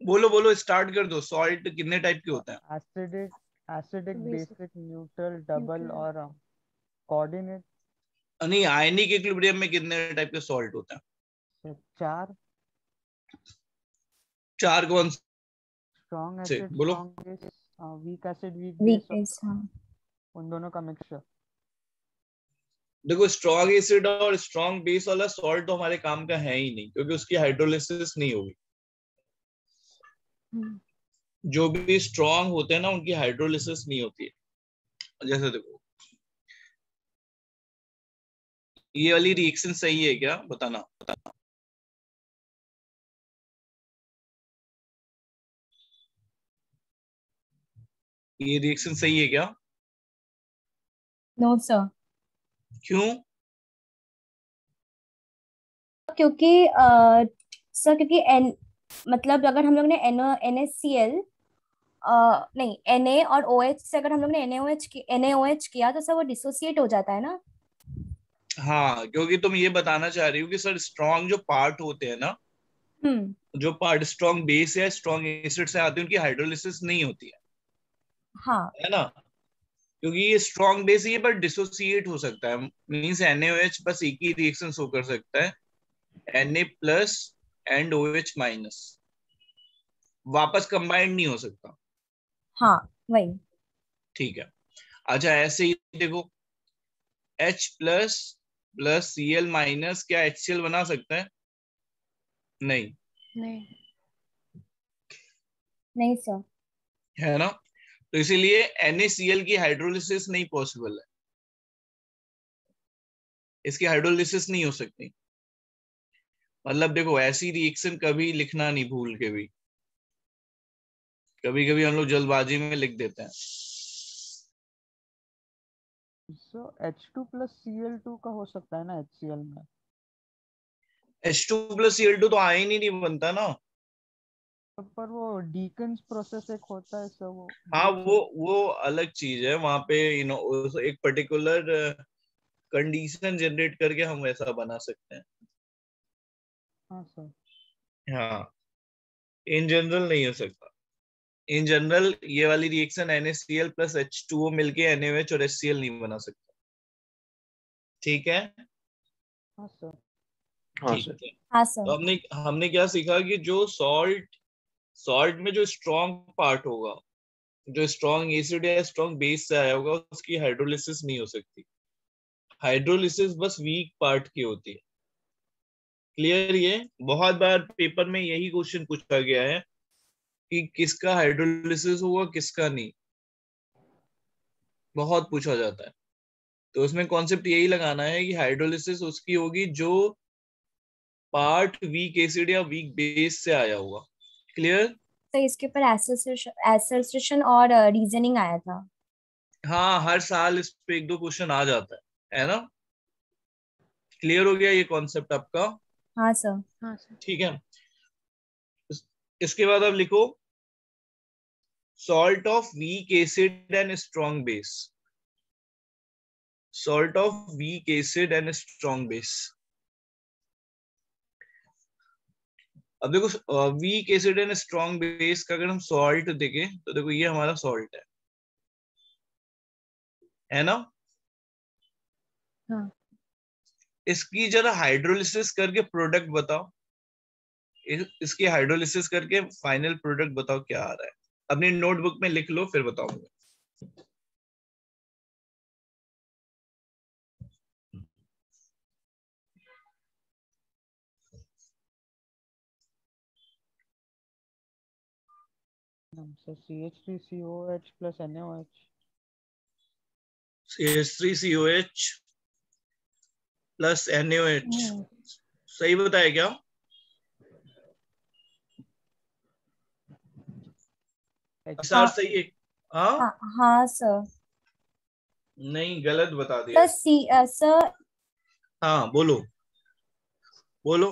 बोलो बोलो, स्टार्ट कर दो। सॉल्ट कितने टाइप के होते हैं? Acidic, acidic, basic, basic, neutral, double neutral. और कोऑर्डिनेट। नहीं, आयनिक इक्विलिब्रियम में कितने टाइप के सॉल्ट होते हैं? चार। चार कौन स्ट्रॉन्ग से, एसिड, बोलो। Strong base, weak acid, weak weak base, base, हाँ। उन दोनों का मिक्सचर। देखो, स्ट्रॉन्ग एसिड और स्ट्रॉन्ग बेस वाला सॉल्ट तो हमारे काम का है ही नहीं, क्योंकि उसकी हाइड्रोलिसिस नहीं होगी। हम्म। जो भी स्ट्रॉन्ग होते हैं ना, उनकी हाइड्रोलिसिस नहीं होती है। जैसे देखो, ये वाली रिएक्शन सही है क्या, बताना। ये रिएक्शन सही है क्या? No sir. क्यों? क्योंकि सर, क्योंकि एन, मतलब अगर हम लोग ने NaCl, नहीं, Na और OH से अगर हम लोग ने NaOH किया तो सर वो डिसोसिएट हो जाता है ना। हाँ, क्योंकि तुम ये बताना चाह रही हो कि सर स्ट्रॉन्ग जो पार्ट होते हैं ना, हम्म। जो पार्ट स्ट्रॉन्ग बेस या स्ट्रॉन्ग एसिड से आते हैं, उनकी हाइड्रोलिसिस नहीं होती हाँ। है ना? क्योंकि ये स्ट्रॉन्ग बेस ही है, पर डिसोसिएट हो सकता है। मीन्स NaOH बस एक ही रिएक्शन शो कर सकता है, Na plus and OH minus, वापस कंबाइंड नहीं हो सकता। हाँ, वही। ठीक है। अच्छा, ऐसे ही देखो, H plus plus Cl minus क्या HCl बना सकता है? नहीं। नहीं, नहीं सर। है ना? तो इसीलिए NaCl की हाइड्रोलिसिस नहीं पॉसिबल है, इसकी हाइड्रोलिसिस नहीं हो सकती। मतलब देखो, ऐसी रिएक्शन कभी लिखना नहीं भूल के भी। कभी कभी हम लोग जल्दबाजी में लिख देते हैं। सो H2 प्लस Cl2 का हो सकता है ना HCl में। H2 प्लस Cl2 तो आयन ही नहीं बनता ना। पर वो डीकन्स प्रोसेस एक होता है सर, हाँ, वो वो अलग चीज है। वहां पे एक पर्टिकुलर कंडीशन जनरेट करके हम वैसा बना सकते हैं। हाँ सर। हाँ, इन जनरल नहीं हो सकता। इन जनरल ये वाली रिएक्शन NaCl प्लस H2O मिलके NaOH और HCl नहीं बना सकता। ठीक है। हाँ सर। हाँ ठीक सर है। हाँ तो सर। हमने हमने क्या सीखा कि जो सॉल्ट सॉल्ट में जो स्ट्रॉन्ग पार्ट होगा, जो स्ट्रॉन्ग एसिड या स्ट्रॉन्ग बेस से आया होगा, उसकी हाइड्रोलिसिस नहीं हो सकती। हाइड्रोलिसिस बस वीक पार्ट की होती है। क्लियर? ये बहुत बार पेपर में यही क्वेश्चन पूछा गया है कि किसका हाइड्रोलिसिस होगा, किसका नहीं। बहुत पूछा जाता है। तो उसमें कॉन्सेप्ट यही लगाना है कि हाइड्रोलिसिस उसकी होगी जो पार्ट वीक एसिड या वीक बेस से आया होगा। क्लियर? तो इसके ऊपर एसोसिएशन और रीजनिंग आया था। हाँ, हर साल इस पे एक दो क्वेश्चन आ जाता है ना? क्लियर हो गया ये कॉन्सेप्ट आपका? हाँ सर। हाँ सर। ठीक है। इसके बाद अब लिखो salt of weak acid and strong base. Salt of weak acid and strong base. अब देखो, weak acid and strong base का अगर हम सॉल्ट देखें तो देखो, ये हमारा सॉल्ट है ना? हाँ। इसकी जरा हाइड्रोलिसिस करके प्रोडक्ट बताओ। इसकी हाइड्रोलिसिस करके फाइनल प्रोडक्ट बताओ क्या आ रहा है। अपनी नोटबुक में लिख लो, फिर बताओ मुझे। Sir CH3COH plus NaOH। CH3COH plus NaOH। हम्म। सही बताया क्या? H2 सर हाँ। सही है? हाँ। हाँ, हाँ सर। नहीं, गलत बता दिया सर इसने। सर, हाँ, बोलो बोलो।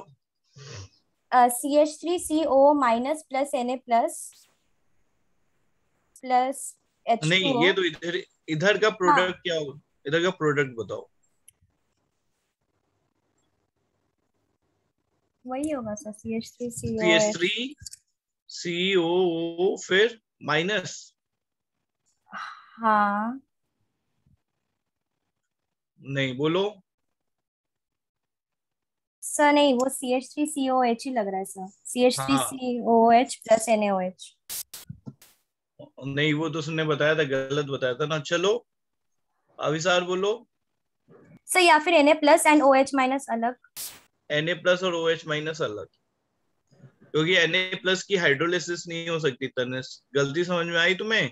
CH3CO- plus Na plus plus नहीं, H2O। ये तो इधर इधर का हाँ, प्रोडक्ट क्या होगा? इधर का प्रोडक्ट बताओ। वही होगा sir, C H CH3COH। Three COO फिर माइनस। हाँ नहीं बोलो। सर, नहीं वो CH3COH ही लग रहा है सर, हाँ CH3COH प्लस NaOH। नहीं, वो तो उसने बताया था, गलत बताया था ना। चलो अविसार बोलो। सर या फिर Na plus and OH minus अलग। Na प्लस और OH माइनस अलग, क्योंकि Na प्लस की हाइड्रोलिसिस नहीं हो सकती। तनिष, गलती समझ में आई तुम्हें?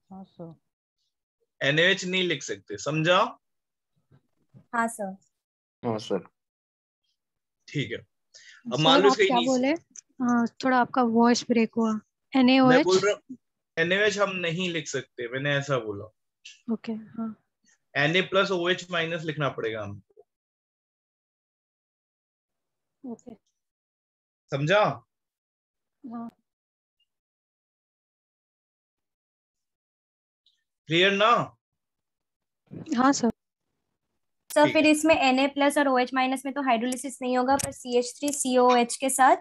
हाँ सर। NaH नहीं लिख सकते, समझा? हाँ सर। हाँ सर। ठीक है। अब मान सर लो आप इसका क्या बोले? थोड़ा आपका वॉइस ब्रेक हुआ। मैं बोल NaOH। रहा हूँ NaH हम नहीं लिख सकते, मैंने ऐसा बोला। ओके हाँ। Na प्लस OH माइनस लिखना पड़ेगा हम, ओके समझा? हाँ। क्लियर ना? हाँ सर। सर ठीक फिर है। इसमें Na प्लस और OH माइनस में तो हाइड्रोलिसिस नहीं होगा, पर CH3COH के साथ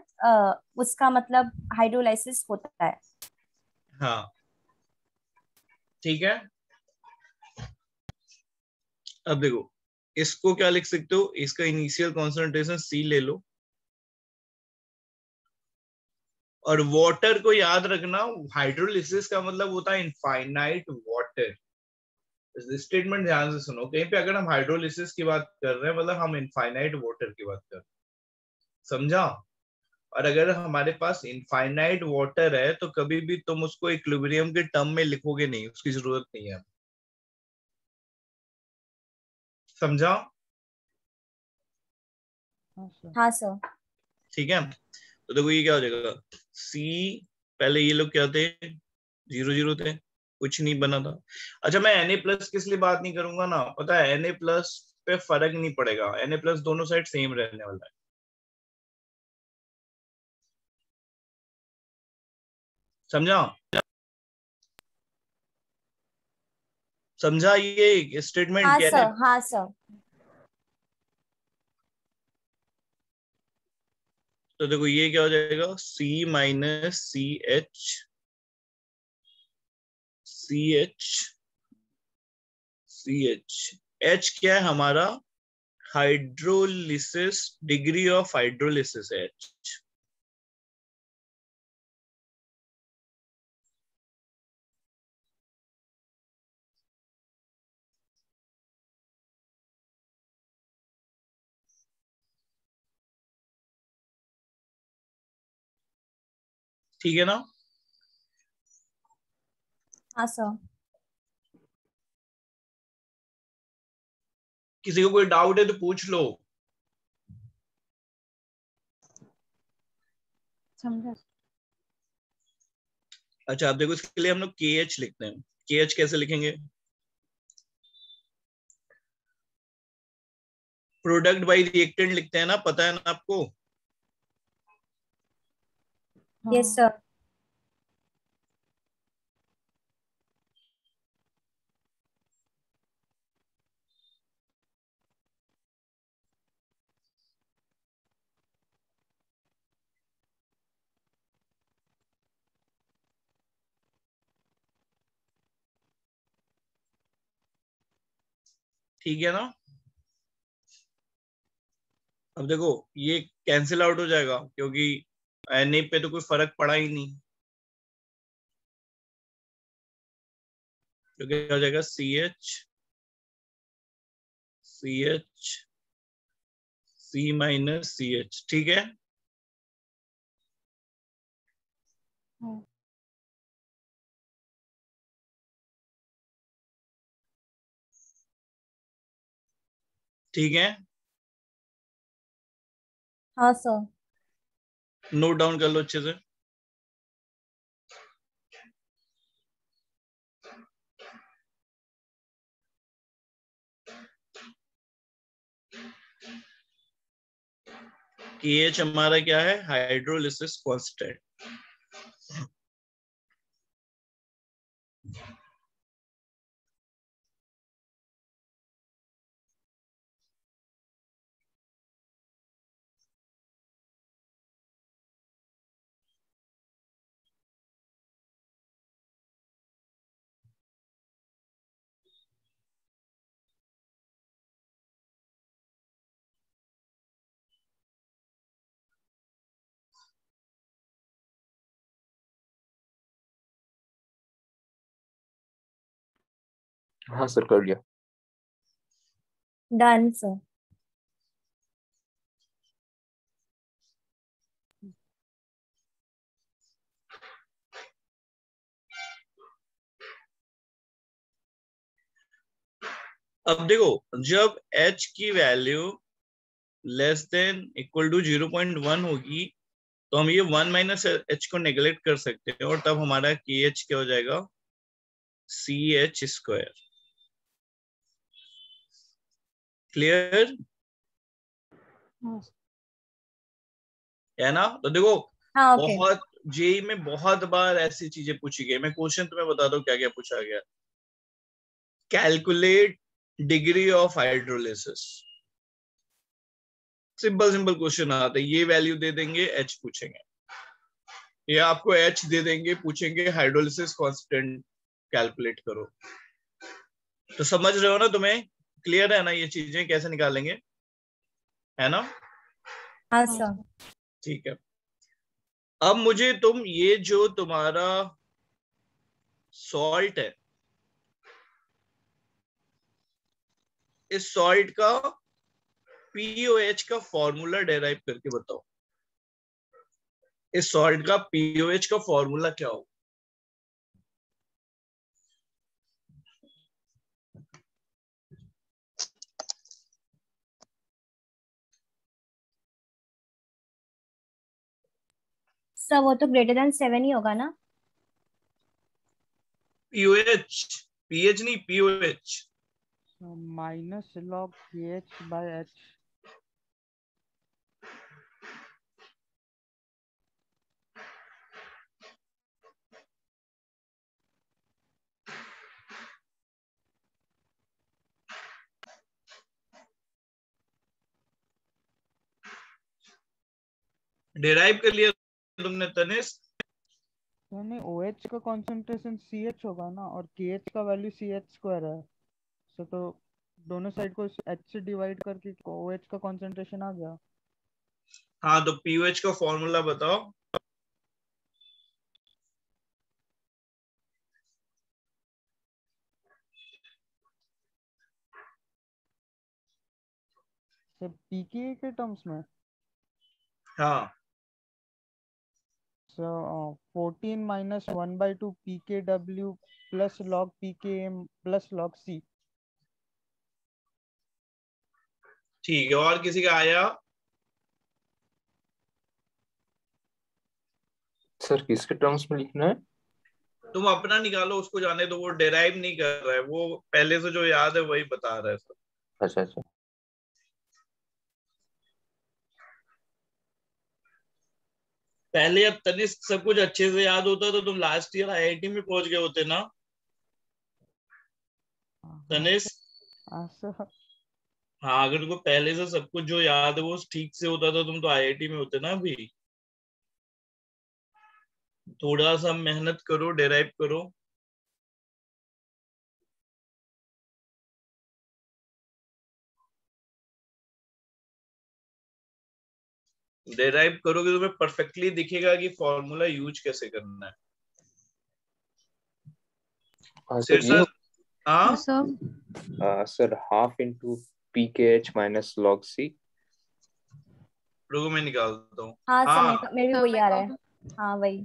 उसका मतलब हाइड्रोलाइसिस होता है। हाँ ठीक है। अब देखो, इसको क्या लिख सकते हो, इसका इनिशियल कॉन्सेंट्रेशन C ले लो, और वाटर को याद रखना, हाइड्रोलिसिस का मतलब होता है इनफाइनाइट वाटर। स्टेटमेंट ध्यान से सुनो, कहीं पे अगर हम हाइड्रोलिसिस की बात कर रहे हैं मतलब हम इनफाइनाइट वाटर की बात कर रहे हैं, समझा? और अगर हमारे पास इनफाइनाइट वाटर है तो कभी भी तुम उसको इक्विलिब्रियम के टर्म में लिखोगे नहीं, उसकी जरूरत नहीं है, समझा? हाँ सर। हाँ सर। ठीक है, तो देखो ये क्या हो जाएगा, C, पहले ये लोग क्या थे, 0 0 थे, कुछ नहीं बना था। अच्छा मैं Na प्लस किस लिए बात नहीं करूंगा ना, पता है Na प्लस पे फर्क नहीं पड़ेगा, Na प्लस दोनों साइड सेम रहने वाला है, समझा? समझा ये स्टेटमेंट हाँ क्या है? सर। हाँ सर। तो देखो ये क्या हो जाएगा, C माइनस CH H क्या है हमारा, हाइड्रोलिसिस, डिग्री ऑफ हाइड्रोलिसिस है H। ठीक है ना? हाँ सर। किसी को कोई डाउट है तो पूछ लो। समझा। अच्छा आप देखो, इसके लिए हम लोग KH लिखते हैं, KH कैसे लिखेंगे, प्रोडक्ट बाय रिएक्टेंट लिखते हैं ना, पता है ना आपको? यस हाँ। सर। ठीक है ना? अब देखो ये कैंसिल आउट हो जाएगा, क्योंकि Na पे तो कोई फर्क पड़ा ही नहीं, तो क्या हो जाएगा, CH C माइनस CH, ठीक है? हाँ। ठीक है, हाँ सर। नोट डाउन कर लो अच्छे से। KH हमारा क्या है, हाइड्रोलिसिस कांस्टेंट। हाँ सर कर लिया। Done sir. अब देखो, जब h की value less than equal to 0.1 होगी तो हम ये 1 माइनस h को नेग्लेक्ट कर सकते हैं और तब हमारा KH क्या हो जाएगा, CH स्क्वायर। क्लियर हाँ है ना? तो देखो, हाँ ओके। बहुत जेई में बहुत बार ऐसी चीजें पूछी गई। मैं क्वेश्चन तुम्हें बता दूं क्या क्या पूछा गया। Calculate degree of hydrolysis, simple simple question आते हैं। ये वैल्यू दे देंगे, एच पूछेंगे, या आपको एच दे देंगे, पूछेंगे हाइड्रोलिसिस कांस्टेंट कैलकुलेट करो। तो समझ रहे हो ना? तुम्हें क्लियर है ना ये चीजें कैसे निकालेंगे, है ना? हाँ हाँ सर। ठीक है। अब मुझे तुम ये जो तुम्हारा सॉल्ट है, इस सॉल्ट का पीओएच का फॉर्मूला डेराइव करके बताओ। इस सॉल्ट का पीओएच का फॉर्मूला क्या हो? सर वो तो ग्रेटर देन 7 ही होगा ना? पीओएच, पीएच नहीं, pOH. Minus log KH by H। Derive कर लिया तुमने तनिष्क? नहीं, OH का कॉन्सेंट्रेशन CH होगा ना, और KH का वैल्यू CH स्क्वायर है। तो दोनों साइड को H से डिवाइड करके OH का कॉन्सेंट्रेशन आ गया। हाँ, तो पीओएच का फॉर्मूला बताओ। से pKa के टर्म्स में। हाँ, So 14 minus 1/2 pKw plus log pKm plus log C। ठीक है। और किसी का आया? सर किसके टर्म्स में लिखना है? तुम अपना निकालो, उसको जाने दो, वो डेराइव नहीं कर रहा है, वो पहले से जो याद है वही बता रहा है सब। अच्छा अच्छा। पहले अब तनिष्क सब कुछ अच्छे से याद होता तो तुम लास्ट ईयर आईआईटी में पहुंच गए होते ना हाँ तनिष्क? सर। हाँ, अगर तुमको पहले से सब कुछ जो याद है वो ठीक से होता तो तुम तो आईआईटी में होते ना अभी। थोड़ा सा मेहनत करो, डेराइव करो। डेराइव करोगे तो तुम्हें परफेक्टली दिखेगा कि फॉर्मूला यूज कैसे करना है। हाँ सर ये शीर्षक, हाँ तो सब sir half into PKH minus log C। रुको मैं निकालता हूँ। हाँ सर, हाँ, मेरे भी वही आ रहा है। हाँ वही।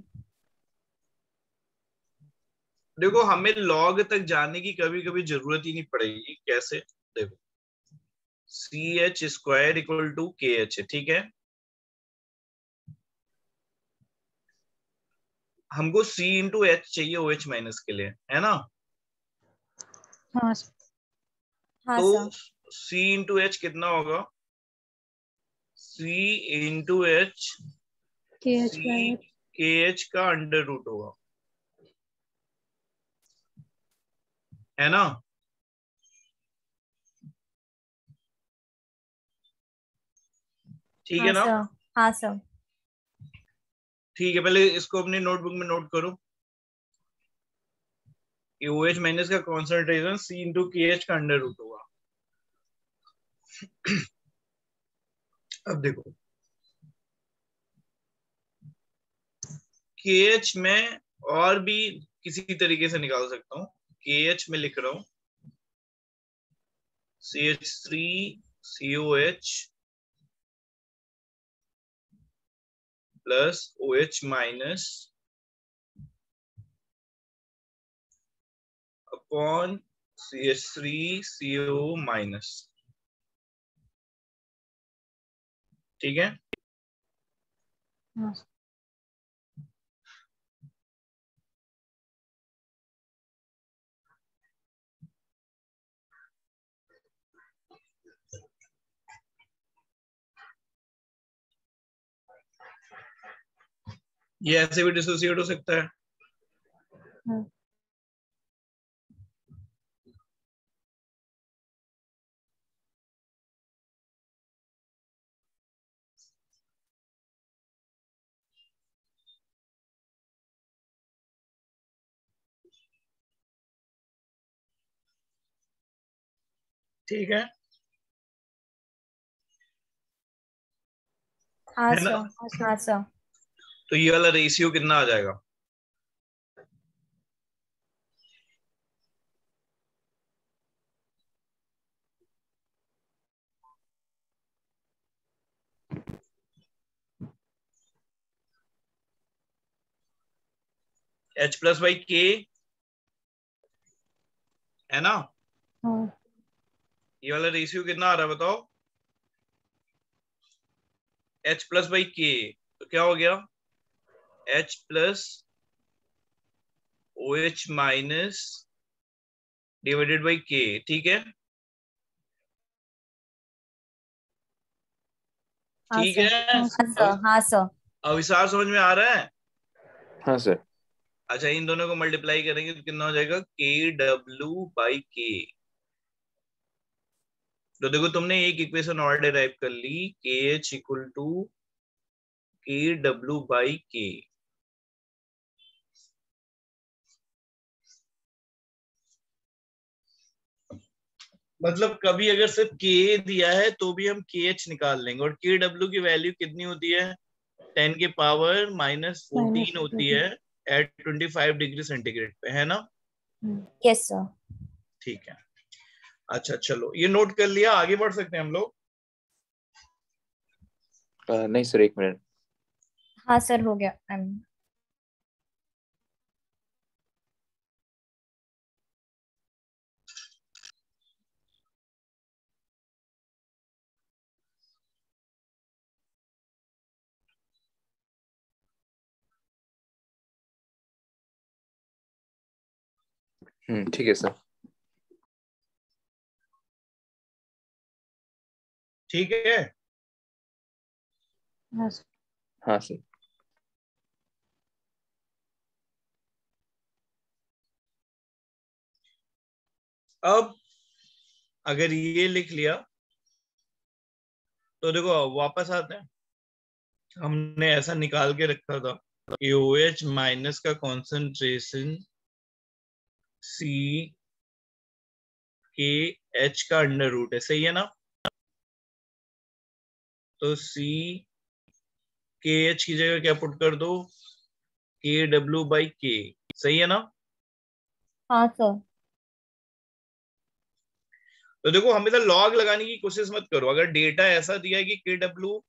देखो हमें लॉग तक जाने की कभी कभी जरूरत ही नहीं पड़ेगी। कैसे? देखो, CH square equal to KH है, ठीक है। हमको C इंटू एच चाहिए OH माइनस के लिए, है ना? हाँ हाँ तो सर। C इंटू एच कितना होगा? C into H, KH C by KH का अंडर रूट होगा, है ना? ठीक है हाँ ना? सर। हाँ सर। ठीक है, पहले इसको अपनी नोटबुक में नोट करो कि OH माइनस का कॉन्सेंट्रेशन C इंटू KH का अंडर रूट होगा। अब देखो, KH में और भी किसी तरीके से निकाल सकता हूँ। KH में लिख रहा हूँ CH3COH plus OH minus upon CH3CO minus. ठीक है, हाँ सर। ये ऐसे भी डिसोसिएट हो सकता है। हाँ ठीक है, हाँ है ना? सर, हाँ सर। तो ये वाला रेशियो कितना आ जाएगा? H प्लस बाई के, है ना? हाँ ये वाला रेशियो कितना आ रहा है बताओ? H प्लस बाई के, तो क्या हो गया? H plus OH minus divided by के। ठीक है, हाँ ठीक सर, है। हाँ हाँ सर। सर, हाँ सर। अविसार समझ में आ रहा है? हाँ सर। अच्छा, इन दोनों को मल्टीप्लाई करेंगे तो कितना हो जाएगा? KW बाई के। तो देखो, तुमने एक इक्वेशन और डिराइव कर ली, KH equal to KW by K. मतलब कभी अगर सिर्फ K दिया है तो भी हम KH निकाल लेंगे। और KW की वैल्यू कितनी होती है? 10 के पावर माइनस 14 होती है एट 25 डिग्री सेंटीग्रेड पे, है ना? Yes sir. ठीक है, अच्छा चलो, ये नोट कर लिया, आगे बढ़ सकते हैं हम लोग। नहीं सर, 1 मिनट। हाँ सर, हो गया। ठीक है सर। ठीक है, हाँ सर। हाँ सर। अब अगर ये लिख लिया तो देखो वापस आते हैं। हमने ऐसा निकाल के रखा था कि OH माइनस का कॉन्सेंट्रेशन C के H का अंडर रूट है, सही है ना? तो C के H की जगह क्या पुट कर दो? KW बाई के, सही है ना? हाँ सर। तो देखो, हमेशा लॉग लगाने की कोशिश मत करो। अगर डेटा ऐसा दिया है कि KW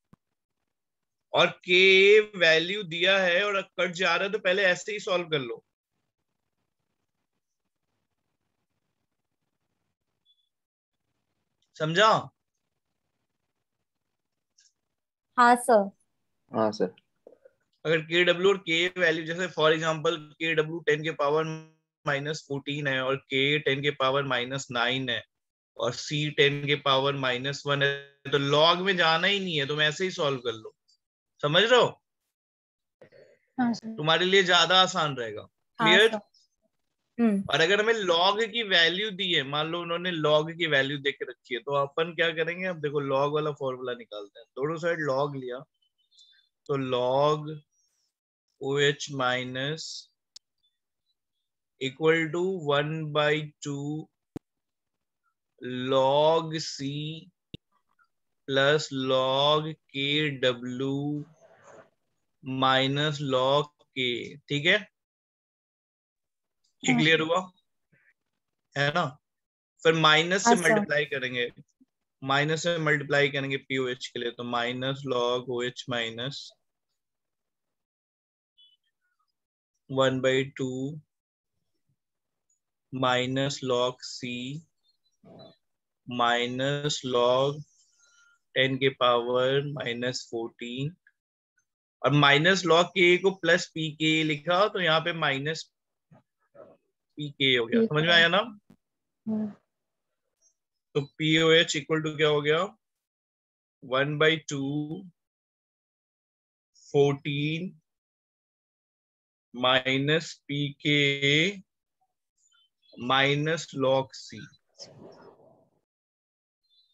और K वैल्यू दिया है और कट जा रहा है तो पहले ऐसे ही सॉल्व कर लो। समझा? हाँ सर। हाँ सर। अगर KW और K वैल्यू, जैसे फॉर एग्जांपल KW 10 के पावर माइनस 14 है और K 10 के पावर माइनस 9 है और C 10 के पावर माइनस 1 है, तो लॉग में जाना ही नहीं है, तुम ऐसे ही सॉल्व कर लो। समझ रहे हो? हाँ सर। तुम्हारे लिए ज्यादा आसान रहेगा। हाँ क्लियर? सर। और अगर हमें लॉग की वैल्यू दी है, मान लो उन्होंने लॉग की वैल्यू दे के रखी है, तो अपन क्या करेंगे? अब देखो, लॉग वाला फॉर्मूला निकालते हैं। दोनों साइड लॉग लिया तो log OH minus equal to 1/2 log C plus log KW minus log K। ठीक है, ये हाँ क्लियर सर। हुआ, है ना? फिर माइनस से हाँ सर। मल्टीप्लाई करेंगे, माइनस से मल्टीप्लाई करेंगे पीओएच के लिए, तो minus log OH minus 1/2 minus log C minus log 10 के पावर -14, और माइनस लॉग के को प्लस पी के लिखा, तो यहाँ पे माइनस पी के हो गया। ठीक समझ में है। आया ना? हम्म, तो पीओएच इक्वल टू क्या हो गया? 1/2 14 माइनस पी के माइनस लॉग सी।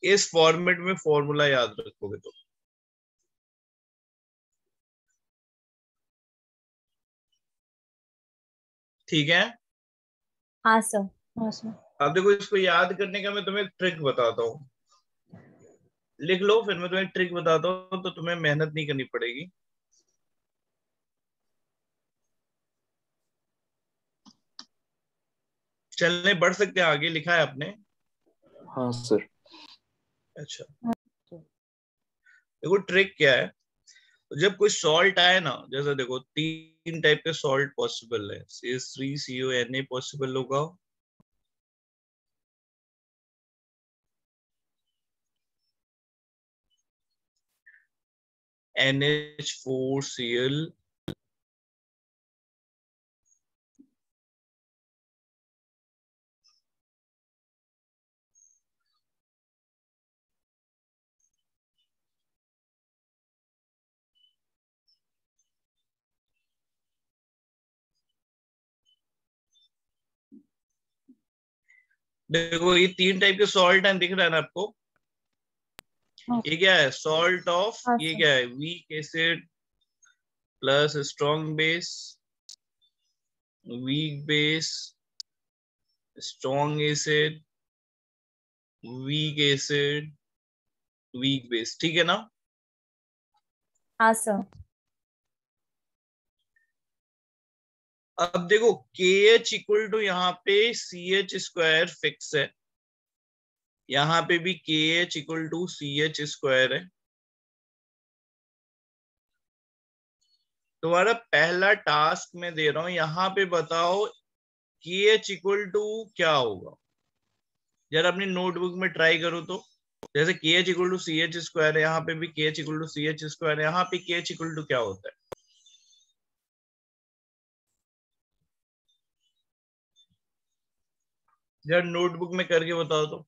इस फॉर्मेट में फॉर्मूला याद रखोगे तो ठीक है। हाँ सर। हाँ सर। अब देखो, इसको याद करने का मैं तुम्हें ट्रिक बताता हूँ, लिख लो, फिर मैं तुम्हें ट्रिक बताता हूँ, तो तुम्हें मेहनत नहीं करनी पड़ेगी। चलने बढ़ सकते हैं आगे, लिखा है आपने? हाँ सर। अच्छा, हाँ। देखो ट्रिक क्या है। जब कोई सॉल्ट आए ना, जैसे देखो 3 टाइप के सॉल्ट पॉसिबल है, CH3CONA पॉसिबल होगा, NH4Cl, देखो ये 3 टाइप के सॉल्ट हैं, दिख रहा है ना आपको? हाँ ये क्या है? सॉल्ट ऑफ, हाँ ये सर। क्या है? Weak acid plus strong base, weak base, strong acid, week acid, weak base, ठीक है ना? हाँ सर। अब देखो KH इक्वल टू यहाँ पे CH² फिक्स है, यहाँ पे भी KH इक्वल टू CH² है। तुम्हारा पहला टास्क मैं दे रहा हूं, यहाँ पे बताओ KH इक्वल टू क्या होगा। जरा अपनी नोटबुक में ट्राई करो तो, जैसे KH इक्वल टू CH² है, यहाँ पे भी KH इक्वल टू CH² है, यहाँ पे KH इक्वल टू क्या होता है? जरा नोटबुक में करके बताओ तो।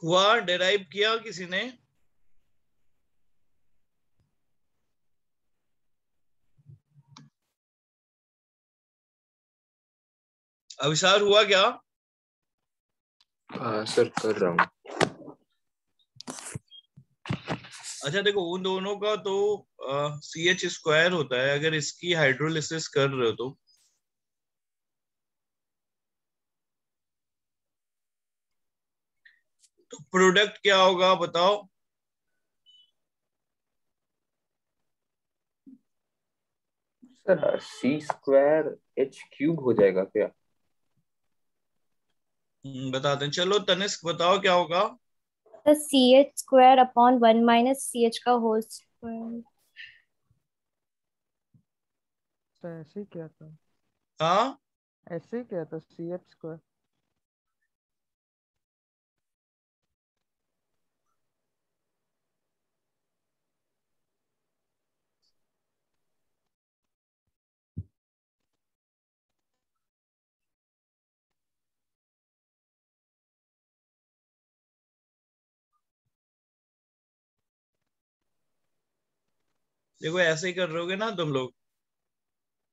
हुआ? डेराइव किया किसी ने? अविसार हुआ क्या? सर कर रहा हूँ। अच्छा देखो, उन दोनों का तो CH स्क्वायर होता है अगर इसकी हाइड्रोलिसिस कर रहे हो तो प्रोडक्ट क्या होगा बताओ? सर C² H³ हो जाएगा क्या? बताते हैं, चलो तनिष्क बताओ क्या होगा? तो CH² अपॉन 1 माइनस CH का होल स्क्वायर। तो ऐसे ही क्या था? हाँ, ऐसे ही क्या था? CH²। देखो ऐसे ही कर रहोगे ना तुम लोग,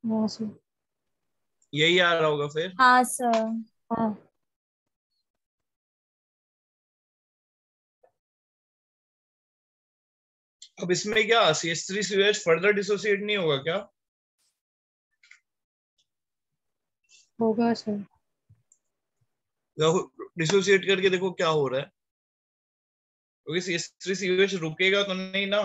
हाँ सर। यही आ रहा होगा फिर। हाँ सर। हाँ अब इसमें क्या CH3COH फर्दर डिसोसिएट नहीं होगा क्या? होगा सर। डिसोसिएट करके देखो क्या हो रहा है, क्योंकि CH3COH रुकेगा तो नहीं ना।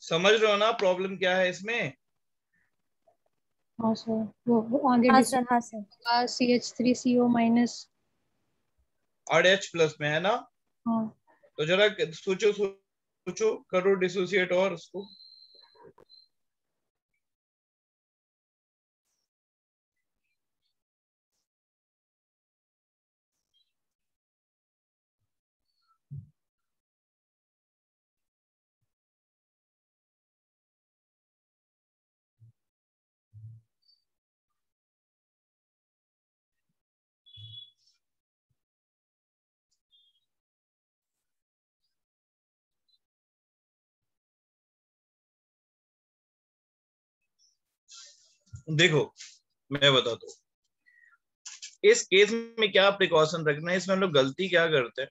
समझ रहे हो ना प्रॉब्लम क्या है इसमें? हाँ सर, वो आगे हाँ डिसो सर। हाँ सर। होगा CH3CO माइनस। और H प्लस में है ना? हाँ तो जरा सोचो सोचो, करो डिसोसिएट और उसको। देखो मैं बताता हूँ, इस केस में क्या प्रिकॉशन रखना है। इसमें हम लोग गलती क्या करते हैं,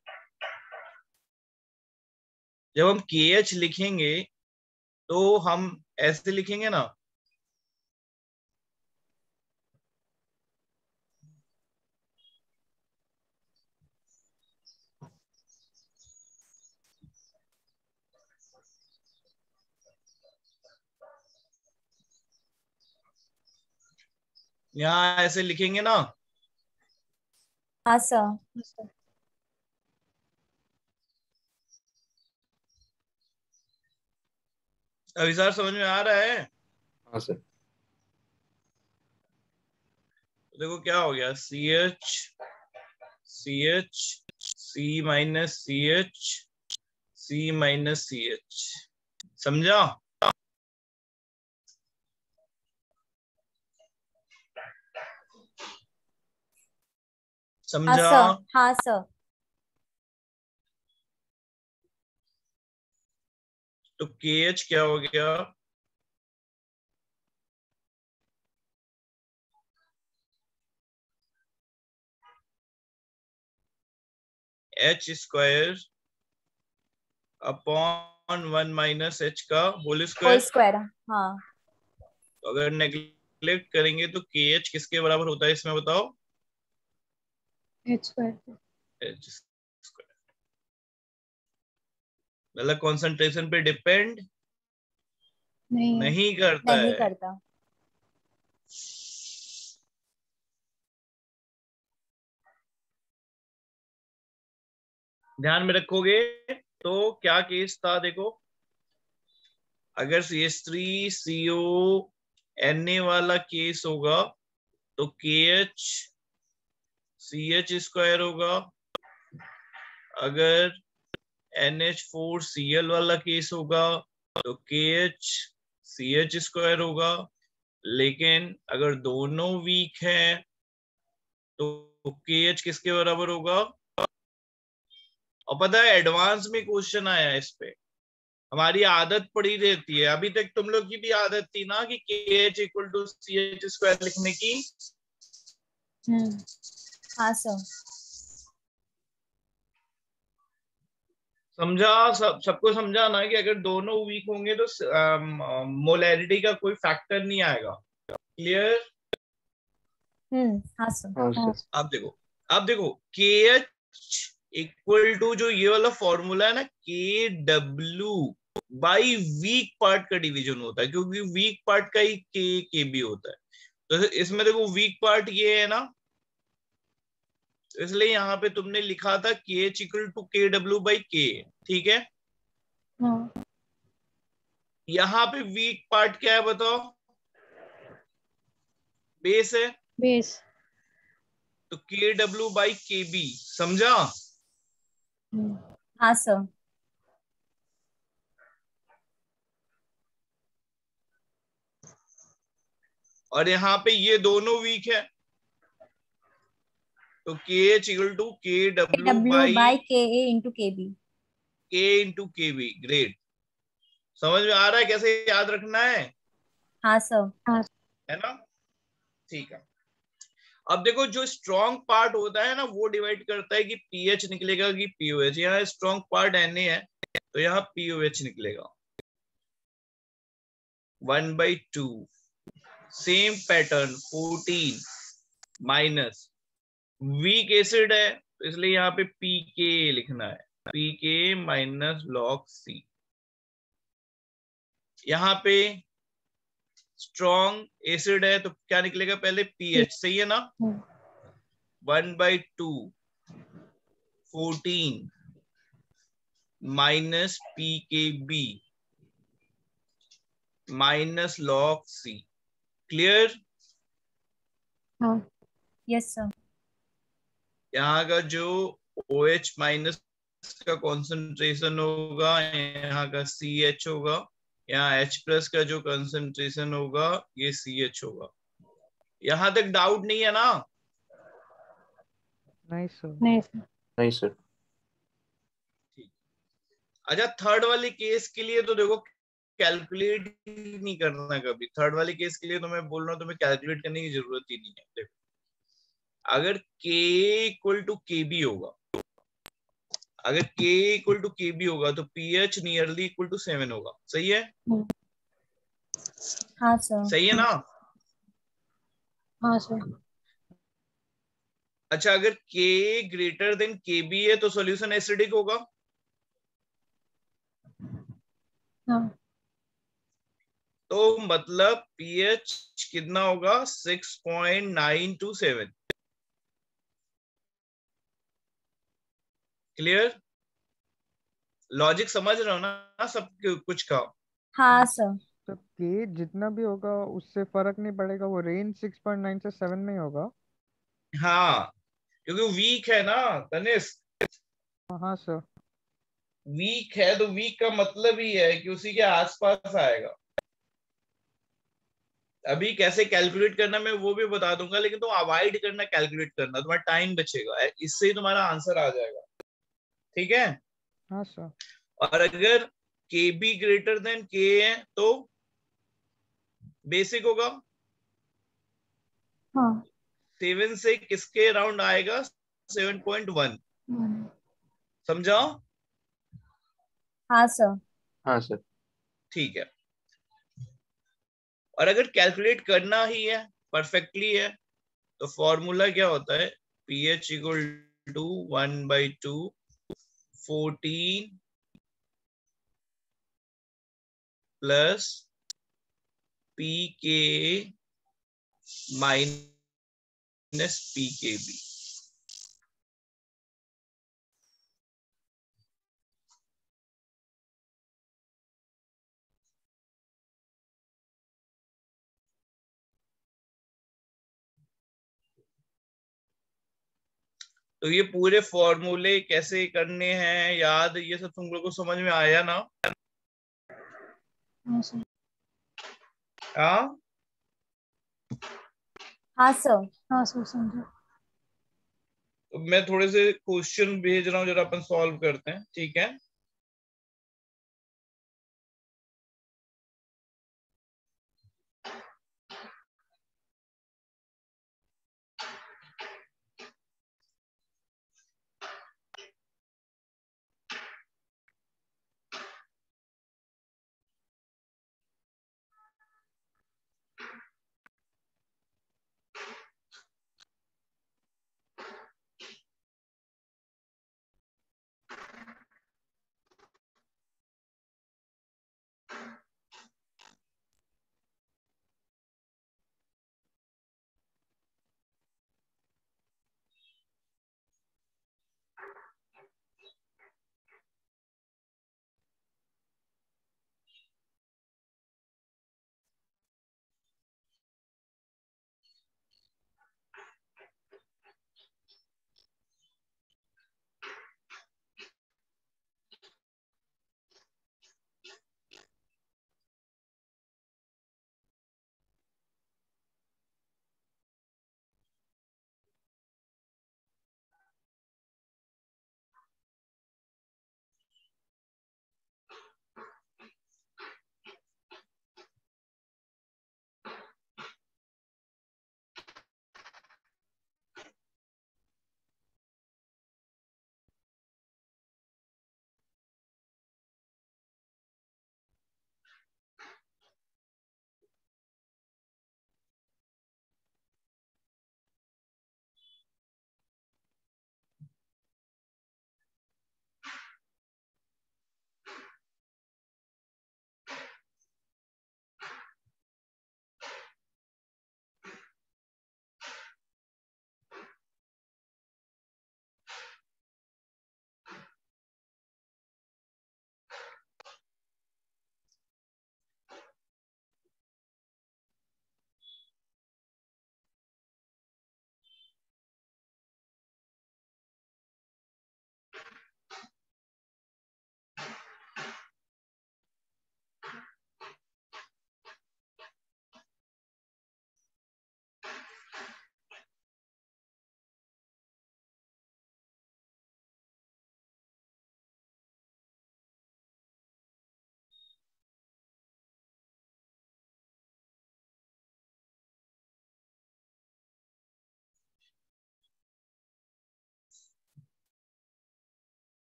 जब हम KH लिखेंगे तो हम ऐसे लिखेंगे ना, यहाँ ऐसे लिखेंगे ना। हाँ सर। सर। अविचार समझ में आ रहा है? हाँ सर। तो देखो क्या हो गया, CH C माइनस CH समझा? हाँ समझा? सर। हाँ सर। तो KH क्या हो गया, H² अपॉन 1 माइनस H का होल होल स्क्वायर। स्क्वायर। हाँ। तो अगर नेग्लेक्ट करेंगे तो KH किसके बराबर होता है इसमें बताओ? H²। H²। मतलब कॉन्सेंट्रेशन पे डिपेंड नहीं है। नहीं करता नहीं है। करता। ध्यान में रखोगे तो क्या केस था देखो, अगर CH3CO वाला केस होगा तो KH CH² होगा। अगर NH4Cl वाला केस होगा तो KH CH² होगा, लेकिन अगर दोनों वीक है तो KH किसके बराबर होगा? और पता है एडवांस में क्वेश्चन आया है इस पे, हमारी आदत पड़ी रहती है, अभी तक तुम लोग की भी आदत थी ना कि KH = CH² लिखने की। हाँ सर। समझा? सबको समझा ना कि अगर दोनों वीक होंगे तो मोलैरिटी का कोई फैक्टर नहीं आएगा। क्लियर? हाँ सर। हाँ सर। अब देखो KH = जो ये वाला फॉर्मूला है ना, KW बाई वीक पार्ट का डिवीजन होता है, क्योंकि वीक पार्ट का ही KB होता है। तो इसमें देखो वीक पार्ट ये है ना, इसलिए यहाँ पे तुमने लिखा था KH = KW/K, ठीक है? हाँ यहाँ पे वीक पार्ट क्या है बताओ? बेस है, बेस। तो KW/KB, समझा? हाँ सर। और यहाँ पे ये दोनों वीक है, तो KH = KW/KA/KB। K/KB। ग्रेट, समझ में आ रहा है कैसे याद रखना है? हाँ सर। हाँ है ना? ठीक है। अब देखो जो स्ट्रॉन्ग पार्ट होता है ना, वो डिवाइड करता है कि पीएच निकलेगा कि पीओएच। यहाँ स्ट्रॉन्ग पार्ट Na है, तो यहाँ पीओएच निकलेगा 1/2। Same pattern 14 minus weak acid है, तो इसलिए यहाँ पे पीके लिखना है, पीके माइनस log C। यहाँ पे स्ट्रॉन्ग एसिड है, तो क्या निकलेगा? पहले पीएच, सही है ना? 1/2 14 minus PKB minus log C। Clear? हाँ यस सर। यहाँ का जो OH माइनस का कॉन्सेंट्रेशन होगा, यहाँ का CH होगा, यहाँ H+ का जो कंसंट्रेशन होगा ये CH होगा। यहां तक डाउट नहीं है ना? नहीं सर। नहीं सर। नहीं सर। अच्छा, थर्ड वाले केस के लिए तो देखो कैलकुलेट नहीं करना कभी। थर्ड वाले केस के लिए तो मैं बोल रहा हूँ तुम्हें कैलकुलेट करने की जरूरत ही नहीं है। देखो अगर K = KB होगा, अगर K = KB होगा तो pH नियरली = 7 होगा, सही है? हाँ सर। सही है ना? हाँ सर। अच्छा, अगर K > KB है तो सॉल्यूशन एसिडिक होगा। हाँ तो मतलब pH कितना होगा? 6.927। क्लियर? लॉजिक समझ रहे हो ना सब कुछ का? हाँ सर। तो के जितना भी होगा उससे फर्क नहीं पड़ेगा, वो रेंज 6.9 से 7 में ही होगा। हाँ, क्योंकि वीक है ना तनिष्क, हाँ सर। वीक है तो वीक का मतलब ही है कि उसी के आसपास आएगा। अभी कैसे कैलकुलेट करना मैं वो भी बता दूंगा, लेकिन तुम अवॉइड करना कैलकुलेट करना, तुम्हारा टाइम बचेगा, इससे ही तुम्हारा आंसर आ जाएगा। ठीक है? हाँ सर। और अगर KB > K है तो बेसिक होगा। हाँ 7 से किसके राउंड आएगा? 7.1। समझा? हाँ सर। हाँ सर। ठीक है। और अगर कैलकुलेट करना ही है परफेक्टली है तो फॉर्मूला क्या होता है? pH = 1/2 14 plus pKa minus pKb। तो ये पूरे फॉर्मूले कैसे करने हैं याद, ये सब तुम लोग को समझ में आया ना? हाँ सर। हाँ हाँ सर। हाँ सर समझा। तो मैं थोड़े से क्वेश्चन भेज रहा हूँ, जरा अपन सॉल्व करते हैं, ठीक है?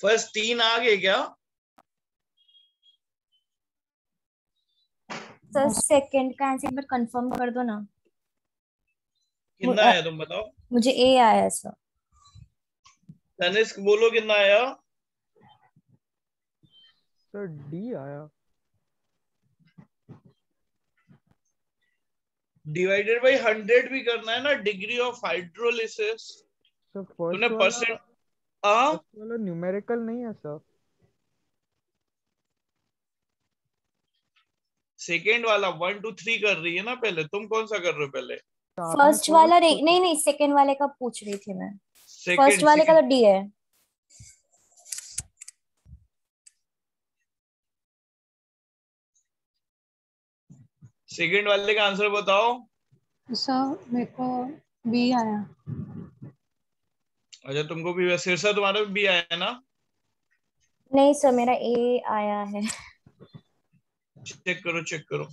फर्स्ट 3 आ गए क्या? सर सेकंड का आंसर एक बार कंफर्म कर दो ना। कितना आया तुम बताओ? मुझे ए आया है सर। तनिष्क बोलो कितना आया? सर डी आया। डिवाइडेड बाई 100 भी करना है ना, डिग्री ऑफ हाइड्रोलिसिस। सर तूने फर्स्ट परसेंट हाँ वाला न्यूमेरिकल नहीं है सर। सेकेंड वाला 1 2 3 कर रही है ना पहले, तुम कौन सा कर रहे हो पहले? फर्स्ट वाला नहीं नहीं नहीं, सेकंड वाले का पूछ रही थी मैं। फर्स्ट वाले का तो डी है। सेकेंड वाले का आंसर बताओ। सर मेरे को बी आया। अच्छा तुमको भी सिरसा तुम्हारा भी आया है ना? नहीं सर मेरा ए आया है। चेक करो चेक करो।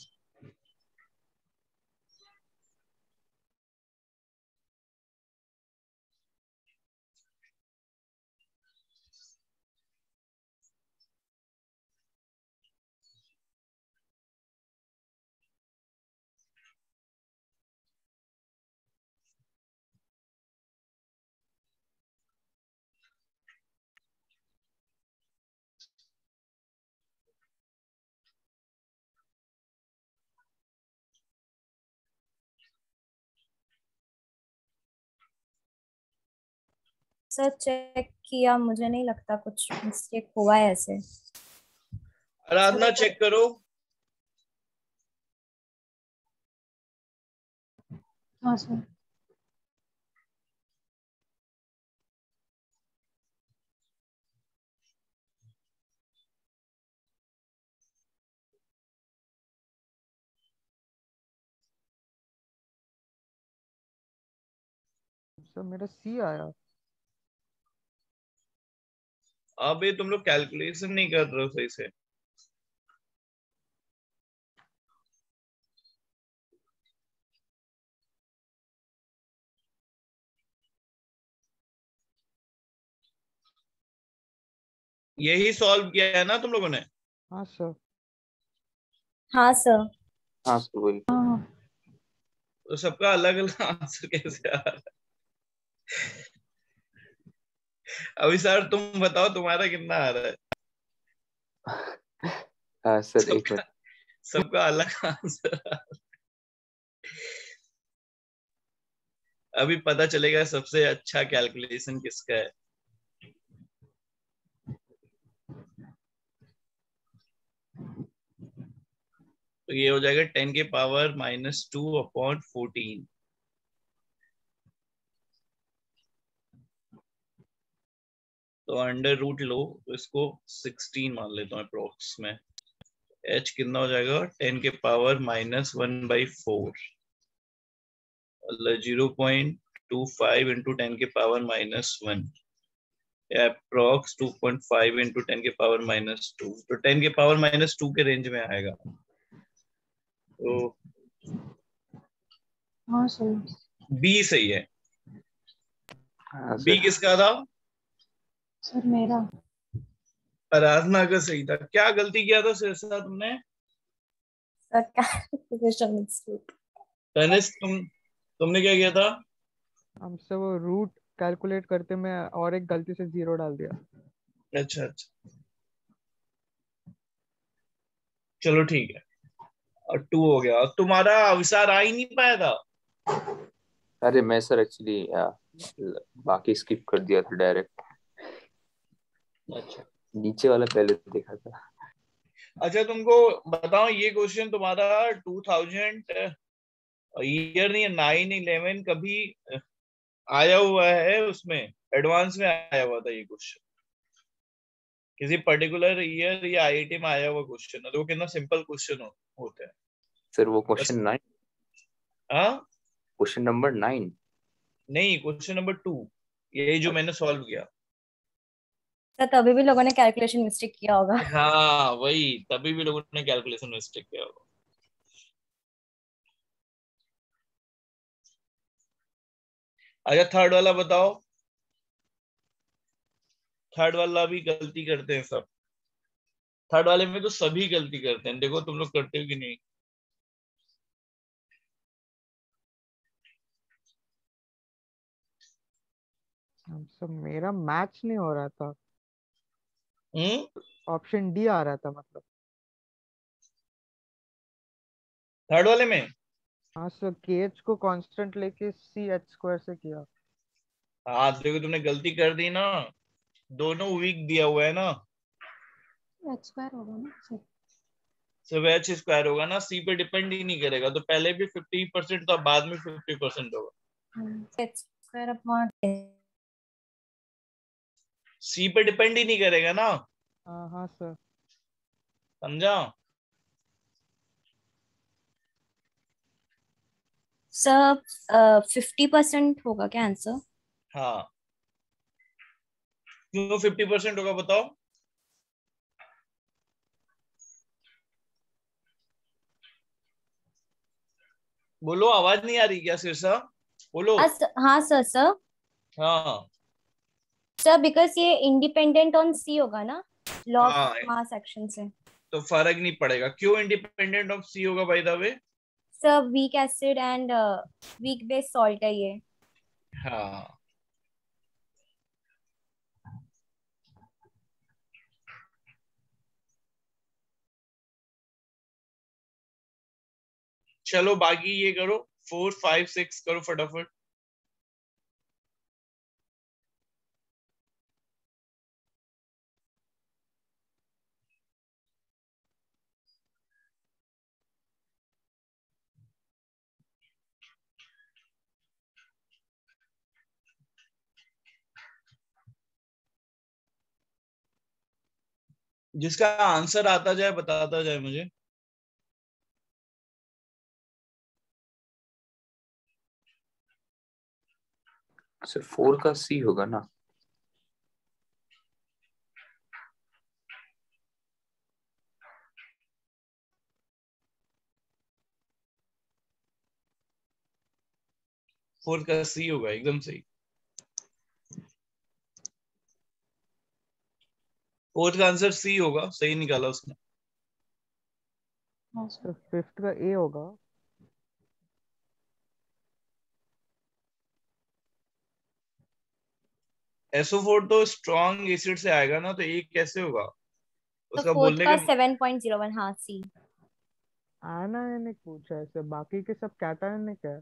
सर चेक किया, मुझे नहीं लगता कुछ मिस्टेक हुआ है ऐसे। आराधना चेक करो। हाँ सर। सर मेरा सी आया। अब ये तुम लोग कैलकुलेशन नहीं कर रहे हो सही से। यही सॉल्व किया है ना तुम लोगों ने? हाँ सर। हाँ सर। हाँ सर वही। हाँ तो सबका अलग अलग आंसर कैसे आ रहा है? अभी सर तुम बताओ तुम्हारा कितना आ रहा है? हाँ सर एक सबका मिनट। सबका अलग आंसर आ रहा है। अभी पता चलेगा सबसे अच्छा कैलकुलेशन किसका है। तो ये हो जाएगा 10 के पावर -2/14। तो अंडर रूट लो तो इसको 16 मान लेता हूँ अप्रोक्स में। h कितना हो जाएगा? 10 के पावर -1/4 मतलब 0.25 इंटू 10 के पावर -1 अप्रोक्स 2.5 इंटू 10 के पावर -2। तो 10 के पावर -2 के रेंज में आएगा। तो हाँ सर। बी सही है। हाँ बी सर। किसका था? सर मेरा। आराधना का सही था। क्या गलती किया था सिरसा तुमने? Sir calculation mistake. तनिष्क तुमने क्या किया था? हमसे वो रूट कैलकुलेट करते में और एक गलती से 0 डाल दिया। अच्छा अच्छा चलो ठीक है। और 2 हो गया। और तुम्हारा अविसार आ ही नहीं पाया था। अरे मैं सर एक्चुअली बाकी स्किप कर दिया था डायरेक्ट। अच्छा नीचे वाला पहले देखा था। अच्छा तुमको बताओ, ये क्वेश्चन तुम्हारा 2000 ईयर नहीं, 9/11 कभी आया हुआ है, उसमें एडवांस में आया हुआ था ये क्वेश्चन। किसी पर्टिकुलर ईयर या आईआईटी में आया हुआ क्वेश्चन है। तो वो कितना सिंपल क्वेश्चन होता है। सर वो बस क्वेश्चन 9। हाँ क्वेश्चन नंबर 9। नहीं, क्वेश्चन नंबर 2 यही जो मैंने सॉल्व किया। सर तभी भी लोगों ने कैलकुलेशन मिस्टेक किया होगा। हाँ वही, तभी भी लोगों ने कैलकुलेशन मिस्टेक किया होगा। अच्छा थर्ड वाला बताओ। थर्ड वाला भी गलती करते हैं सब। थर्ड वाले में तो सभी गलती करते हैं, देखो तुम लोग करते हो कि नहीं। सब मेरा मैच नहीं हो रहा था, हम्म। ऑप्शन डी आ रहा था मतलब। थर्ड वाले में हाँ सर, के एच को कांस्टेंट लेके सी एच स्क्वायर से किया। हाँ देखो तुमने गलती कर दी ना, दोनों वीक दिया हुआ है ना, एच स्क्वायर होगा ना सर? सिर्फ एच स्क्वायर होगा ना, सी पे डिपेंड ही नहीं करेगा, तो पहले भी 50% था, बाद में 50% होगा। एच स्क्वायर अपॉन सी पे डिपेंड ही नहीं करेगा ना, हाँ हाँ सर। समझा। सर 50% होगा क्या आंसर? हाँ, क्यों 50% होगा बताओ। बोलो, आवाज नहीं आ रही क्या सिरसा, बोलो। हाँ सर सर। हाँ सर बिकॉज ये इंडिपेंडेंट ऑन सी होगा ना, लॉ ऑफ हाँ, मास एक्शन से। तो फर्क नहीं पड़ेगा, क्यों इंडिपेंडेंट ऑफ सी होगा by the way. Sir weak acid and weak base salt है ये। हाँ, चलो बाकी ये करो, 4 5 6 करो फटाफट। जिसका आंसर आता जाए बताता जाए मुझे। सर 4 का सी होगा ना? फोर का सी होगा, एकदम सही। फोर्थ का आंसर सी होगा, सही निकाला उसने। हाँ तो सर। फिफ्थ का ए होगा। SO4 तो स्ट्रॉन्ग एसिड से आएगा ना, तो एक कैसे होगा तो उसका फोर्थ बोलने का का। 7.01, हाँ सी। आयनायनिक पूछा है सर, बाकी के सब कैटायनिक है।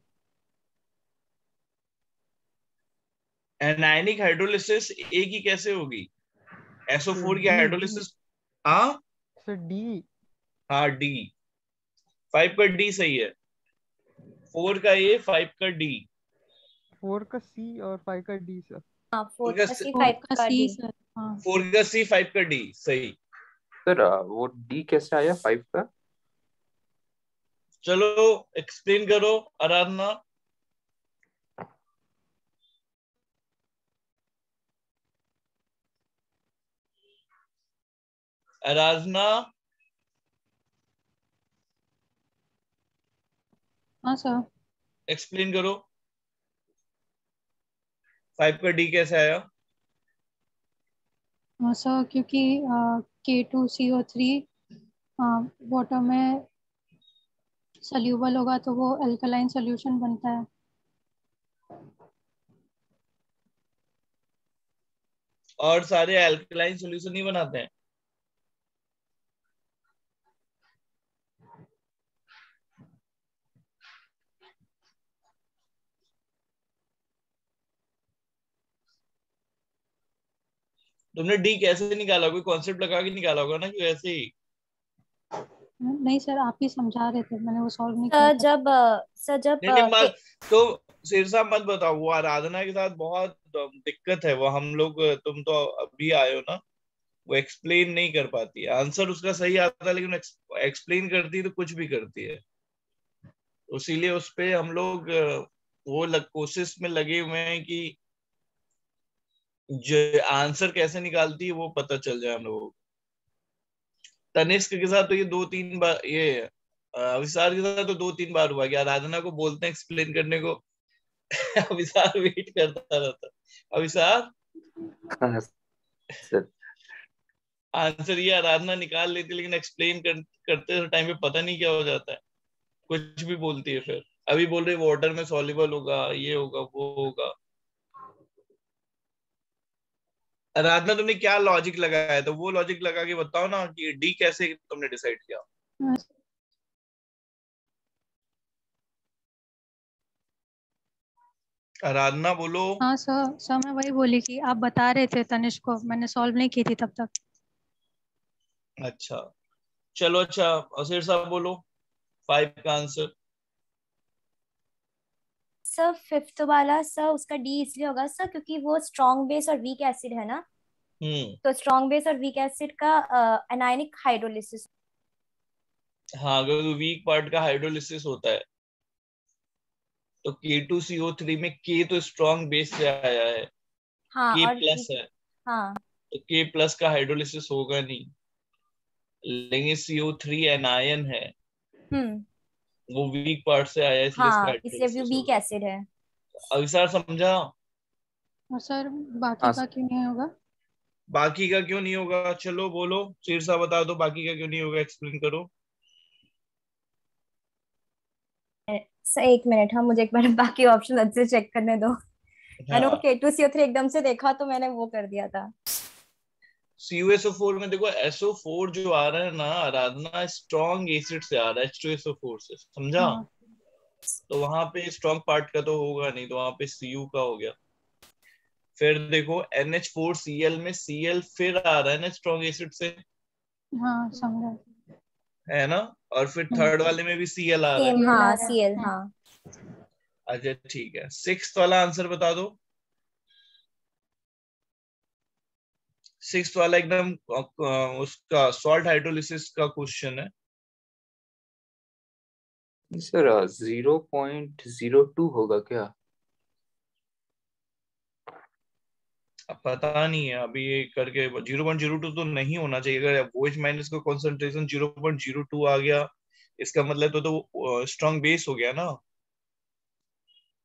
एनायनिक हाइड्रोलिसिस ए की कैसे होगी, तो SO4 की डी, हाइड्रोलिसिस। हाँ सर डी। हाँ, डी। 5 का डी सही है, 4 का ए, 5 का डी। 4 का सी और 5 का डी सर। हाँ 4 फोर्थ का का सी, फोर्थ 5 का का सी डी। सर। हाँ 4 का सी, 5 का डी सही। सर वो डी कैसे आया 5 का? चलो एक्सप्लेन करो आराधना। आराधना, हाँ सर। एक्सप्लेन करो 5 का डी कैसे आया। हाँ सर, क्योंकि K2CO3 वाटर में सल्यूबल होगा तो वो अल्कलाइन सॉल्यूशन बनता है। और सारे अल्कलाइन सॉल्यूशन नहीं बनाते हैं। तुमने डी कैसे निकाला, कोई कॉन्सेप्ट लगा के निकाला होगा ना, कि ऐसे ही। नहीं सर, आप ही समझा रहे थे, मैंने वो सॉल्व नहीं किया सर था। जब नहीं नहीं मत, तो सिरसा मत बताओ, वो आराधना के साथ बहुत दिक्कत है वो, हम लोग, तुम तो अभी आए हो ना, वो एक्सप्लेन नहीं कर पाती है, आंसर उसका सही आता है लेकिन एक्सप्लेन करती है तो कुछ भी करती है, इसीलिए उस पे हम लोग वो कोशिश में लगे हुए हैं कि जो आंसर कैसे निकालती है वो पता चल जाए हम लोगों को। तनिष्क के साथ तो ये 2 3 बार, ये अविसार के साथ तो 2 3 बार हुआ कि आराधना को बोलते हैं एक्सप्लेन करने को, अविसार वेट करता रहता। अविसार, हाँ सर आंसर ये आराधना निकाल लेती है, लेकिन एक्सप्लेन करते टाइम पे पता नहीं क्या हो जाता है, कुछ भी बोलती है फिर। अभी बोल रही वाटर में सॉल्युबल होगा, ये होगा वो होगा। आराधना तुमने क्या लॉजिक लगाया है, तो वो लॉजिक लगा के बताओ ना कि डी कैसे तुमने डिसाइड किया। आराधना बोलो। हाँ सर, मैं वही बोली कि आप बता रहे थे तनिष्क को, मैंने सॉल्व नहीं की थी तब तक। अच्छा चलो, अच्छा असीर साहब बोलो 5 का आंसर। सर फिफ्थ वाला सर, उसका डी इसलिए होगा सर क्योंकि वो स्ट्रॉन्ग बेस और वीक एसिड है ना, हम्म। तो स्ट्रॉन्ग बेस और वीक एसिड का एनायनिक हाइड्रोलिसिस। हाँ, अगर वीक पार्ट का हाइड्रोलिसिस होता है तो K2CO3 में K तो स्ट्रॉन्ग बेस से आया है, हाँ K और प्लस है, हाँ। तो K प्लस का हाइड्रोलिसिस होगा नहीं। लेकिन CO3 एनायन है, हम्म। वो वीक पार्ट से आया है, इसलिए इसका हाँ इसलिए वो हाइड्रोलिसिस वीक होगा। एसिड है। अविसार समझा? और सर बाकी हाँ का क्यों नहीं होगा? बाकी का क्यों नहीं होगा, चलो बोलो, शीर्षा बता दो बाकी का क्यों नहीं होगा, एक्सप्लेन करो। सर एक मिनट, हाँ मुझे एक बार बाकी ऑप्शन अच्छे से चेक करने दो। मैंने वो हाँ, K2CO3 एकदम से देखा तो मैंने वो कर दिया था। CuSO4 में देखो, SO4 जो आ रहा है ना आराधना, स्ट्रॉन्ग एसिड से आ रहा है, H2SO4 से, समझा? हाँ। तो वहां पे स्ट्रॉन्ग पार्ट का तो होगा नहीं, तो वहां पे Cu का हो गया। फिर देखो NH4Cl में Cl फिर आ रहा है ना स्ट्रॉन्ग एसिड से, हाँ समझा। है ना? और फिर हम्म। थर्ड वाले में भी Cl आ रहा है। सेम, CL आ हाँ रहा है। Cl, हाँ। अच्छा ठीक है, सिक्स्थ वाला आंसर बता दो। सिक्स्थ वाला एकदम उसका सॉल्ट हाइड्रोलिसिस का क्वेश्चन है। सर 0.02 होगा क्या? अब पता नहीं है, अभी ये करके 0.02 तो नहीं होना चाहिए। अगर OH माइनस का कॉन्सेंट्रेशन 0.02 आ गया, इसका मतलब तो स्ट्रॉन्ग बेस हो गया ना,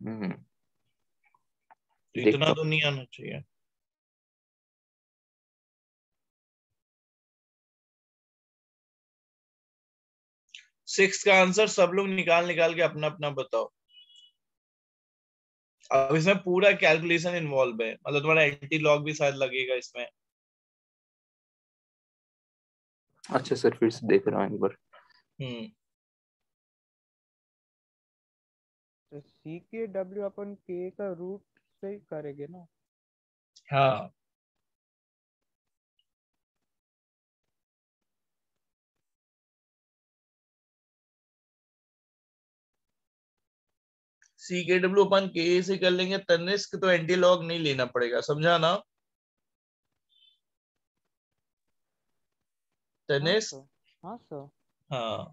हम्म, तो इतना देखता तो नहीं आना चाहिए। सिक्स का आंसर सब लोग निकाल निकाल के अपना अपना बताओ। अब इसमें पूरा कैलकुलेशन इन्वॉल्व है, मतलब तुम्हारा एंटी लॉग भी शायद लगेगा इसमें। हूँ। अच्छा सर, फिर से देख रहा हूँ एक बार। हम्म। तो CK W अपन K का रूट से ही करेंगे ना। हाँ, CK W अपन K से कर लेंगे, तनिष्क तो एंटी लॉग नहीं लेना पड़ेगा, समझा ना हाँ तनिष्क? सर। हाँ सर। हाँ।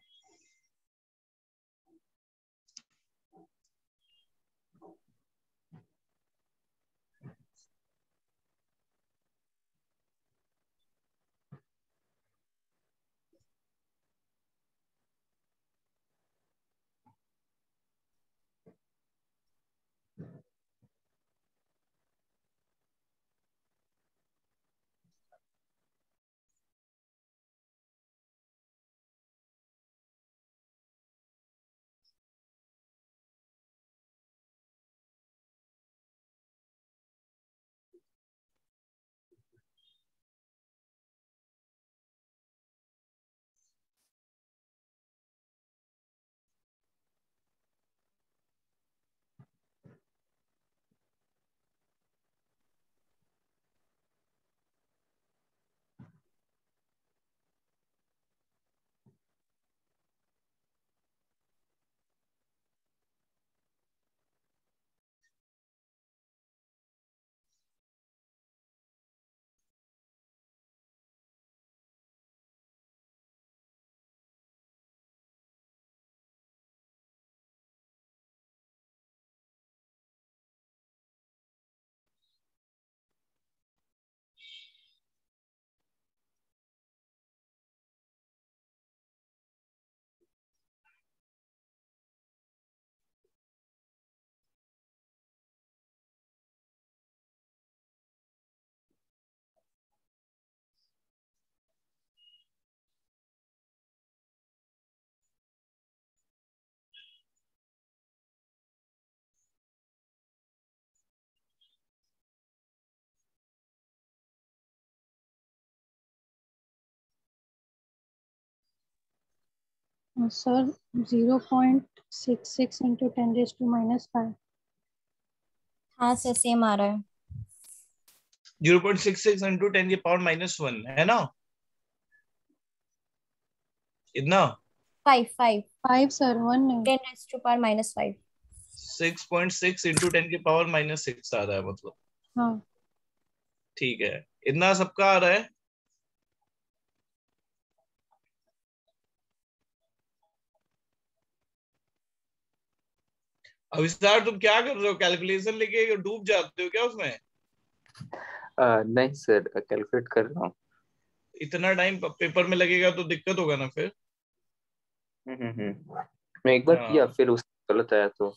Sir 0.66 into 10⁻⁻5। हाँ सर सेम आ रहा है। 0.66 इंटू 10⁻⁻1 है ना, इतना 5 5 सर, 1 नहीं। 10⁻⁻5। 6.6 इंटू 10⁻⁻6 आ रहा है मतलब। हाँ ठीक है, इतना सबका आ रहा है। अविष्कार तुम क्या कर रहे हो, कैलकुलेशन लेके डूब जाते हो क्या उसमें? नहीं सर, कैलकुलेट कर रहा हूँ। इतना टाइम पेपर में लगेगा तो दिक्कत होगा ना फिर। मैं एक बार किया, हाँ फिर उससे गलत आया तो।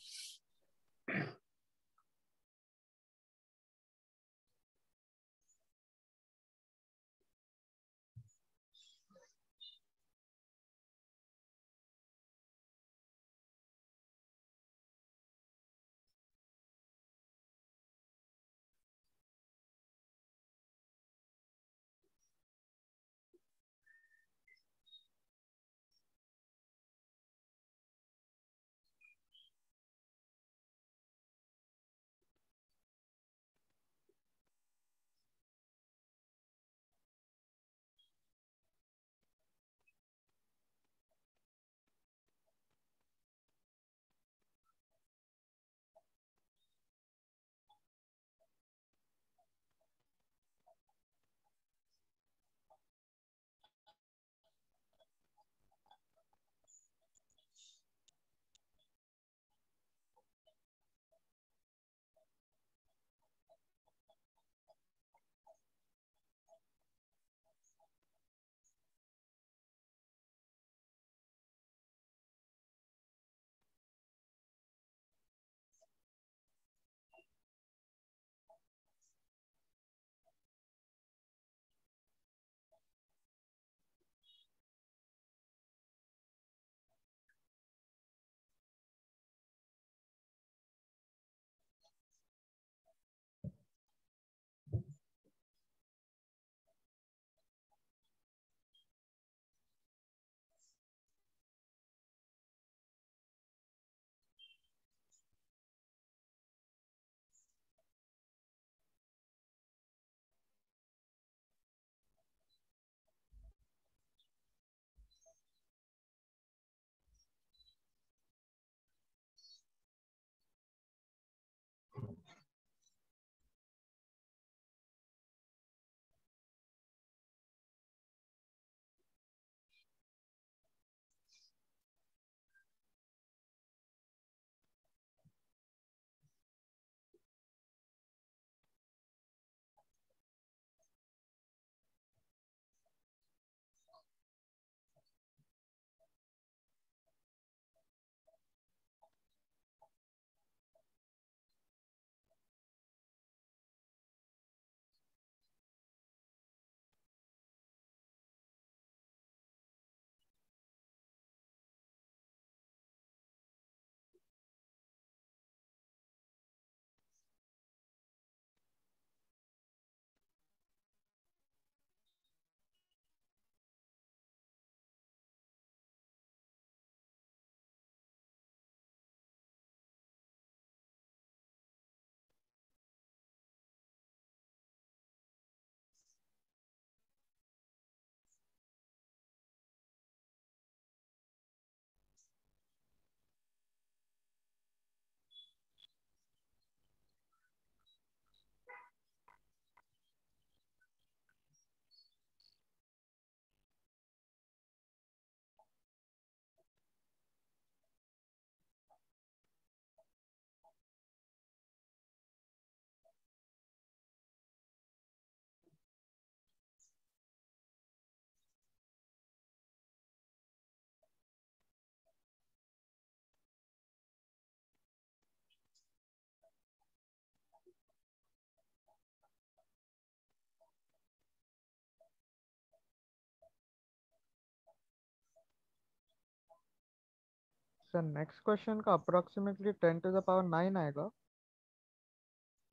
सर नेक्स्ट क्वेश्चन का अप्रोक्सीमेटली 10⁻⁹ आएगा।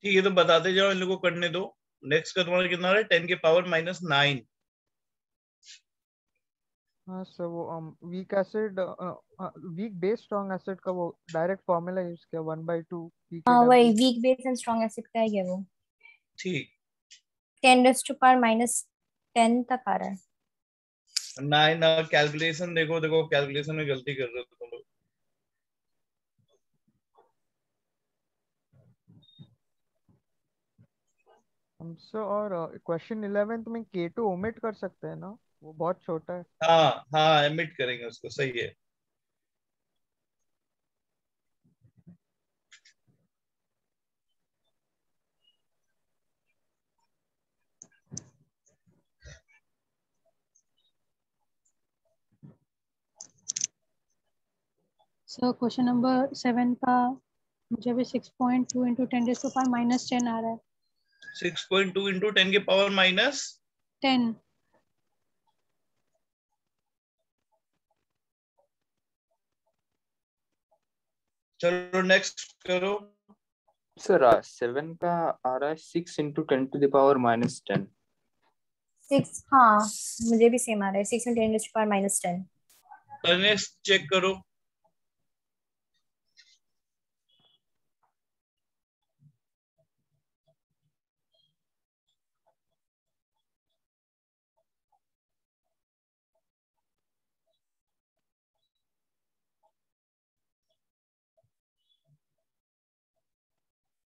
ठीक है, तो बताते जाओ, इन लोगों को करने दो। नेक्स्ट का तुम्हारा कितना है? 10⁻⁹। हाँ सर, वो week acid, weak base strong acid का वो डायरेक्ट फॉर्मूला यूज किया, 1/2 हाँ वही pKw। Weak base and strong acid का है वो। ठीक। 10⁻⁻10 तक आ रहा है। ना ना, कैलकुलेशन देखो देखो, कैलकुलेशन में गलती कर रहे हो तुम लोग। हमसे और क्वेश्चन 11th में K2 ओमिट कर सकते हैं ना, वो बहुत छोटा है। हाँ हाँ, एमिट करेंगे उसको, सही है। सर क्वेश्चन नंबर 7 का मुझे भी 6.2 इंटू 10⁻⁻10 आ रहा है। 6.2 इंटू 10⁻⁻। 10। चलो नेक्स्ट करो। सर 7 का आ रहा है 6 इंटू 10⁻⁻10। 6, हाँ मुझे भी सेम आ रहा है, 6 × 10⁻⁻10। नेक्स्ट चेक करो।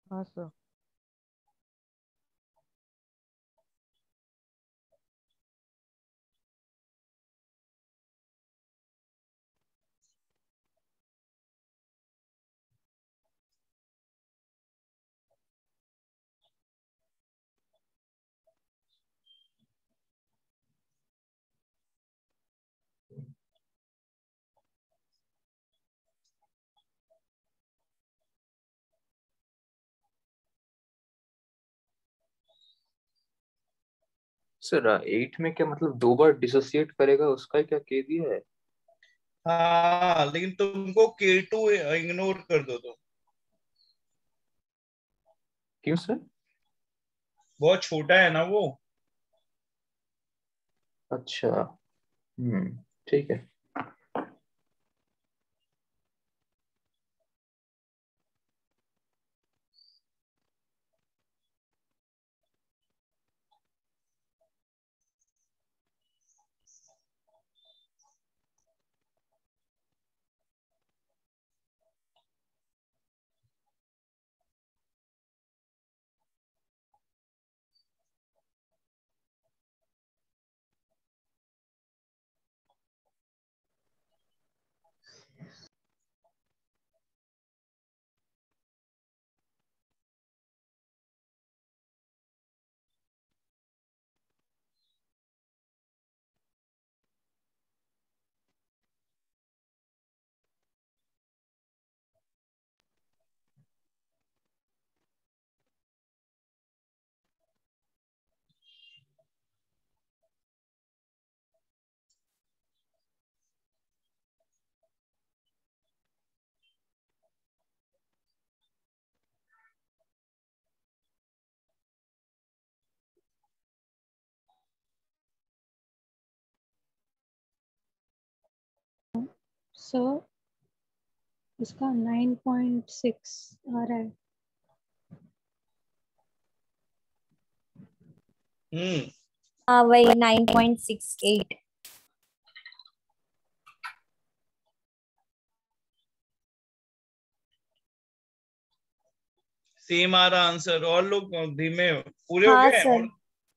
हाँ सर। सर 8 में क्या मतलब 2 बार डिसोसिएट करेगा, उसका क्या के दिया है? हाँ लेकिन तुमको K2 इग्नोर कर दो तो। क्यों सर? बहुत छोटा है ना वो। अच्छा। ठीक है। सर इसका 9.6 आ रहा है। हम्म। हाँ वही 9.68। सेम आ रहा आंसर। और लोग धीमे पूरे हो हाँ गए सर, और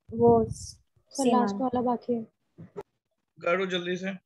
वो सर सेम आ लास्ट रहा है। वाला बाकी है। करो जल्दी से।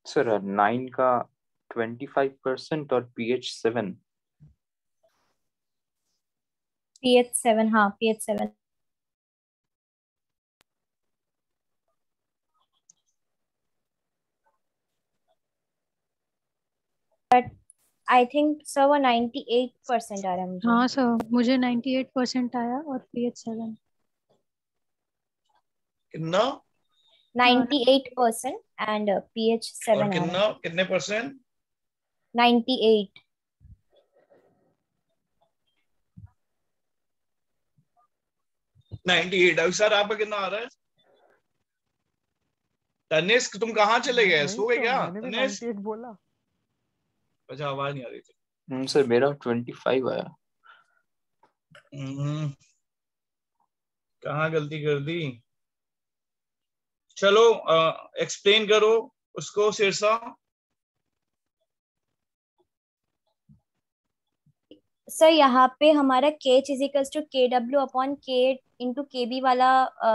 सर 9 का 25% और pH 7। pH 7, हाँ pH 7। But I think sir वो 98% आ रहा है मुझे। हाँ सर, मुझे 98% आया और pH 7। कितना 98% एंड pH 7 और आ रहा है। कितना कितने परसेंट 98। 98। अब सर आपका कितना आ रहा है? तनिष्क तुम कहाँ चले गए, वही सो गए तो क्या मैंने भी तनिष्क? 98 बोला। अच्छा आवाज नहीं आ रही थी। सर मेरा 25 आया। कहाँ गलती कर दी? चलो एक्सप्लेन करो उसको शीर्षा। सर यहाँ पे हमारा KH equals to KW upon K into KB वाला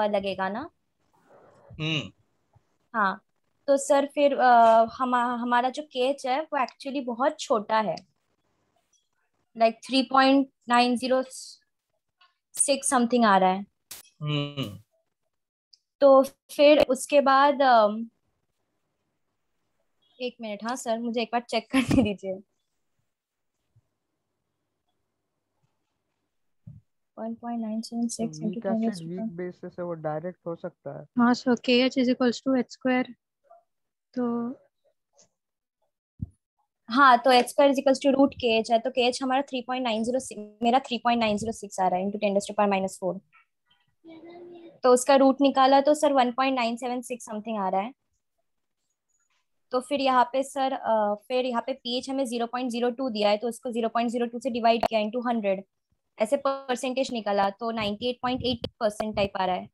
लगेगा ना? हम्म हाँ। तो सर फिर हमारा जो KH है वो एक्चुअली बहुत छोटा है, लाइक 3.906 समथिंग आ रहा है। हम्म तो फिर उसके बाद एक मिनट, हाँ सर मुझे एक बार चेक करने दीजिए। 1.976 into weak 10 acid weak bases है, वो डायरेक्ट हो सकता है। हाँ sir, KH is equals to H square. तो हाँ, तो h square equals to root KH है, तो KH हमारा 3.906, मेरा 3.906 आ रहा है इंटू 10⁻⁻4। तो उसका रूट निकाला तो सर 1.976 समथिंग आ रहा है। तो फिर यहाँ पे सर फिर यहाँ पे pH हमें 0.02 दिया है, तो उसको 0.02 से डिवाइड किया इंटू 100, ऐसे परसेंटेज निकाला तो 98.8% टाइप आ रहा है।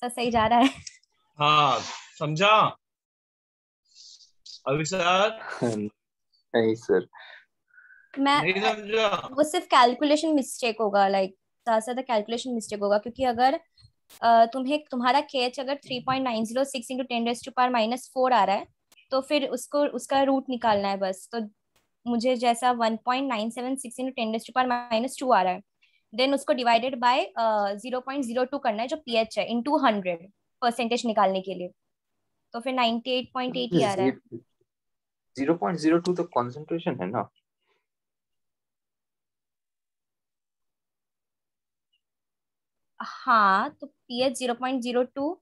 सर सही जा रहा है? हाँ समझा अभिसार? नहीं सर। मैं नहीं समझा? वो सिर्फ कैलकुलेशन मिस्टेक होगा, लाइक ज्यादा से ज्यादा कैलकुलेशन मिस्टेक होगा, क्योंकि अगर तुम्हारा KH अगर 3.906 इंटू 10⁻⁻4 आ रहा है, तो फिर उसका रूट निकालना है बस। तो मुझे जैसा 1.976 इंटू 10⁻⁻2 आ रहा है, देन उसको डिवाइडेड बाय 0.02 करना है जो pH है इंटू 100 परसेंटेज निकालने के लिए, तो फिर 98.8 ही आ रहा है। 0.02 तो कॉन्सेंट्रेशन है ना? हाँ, तो pH 0.02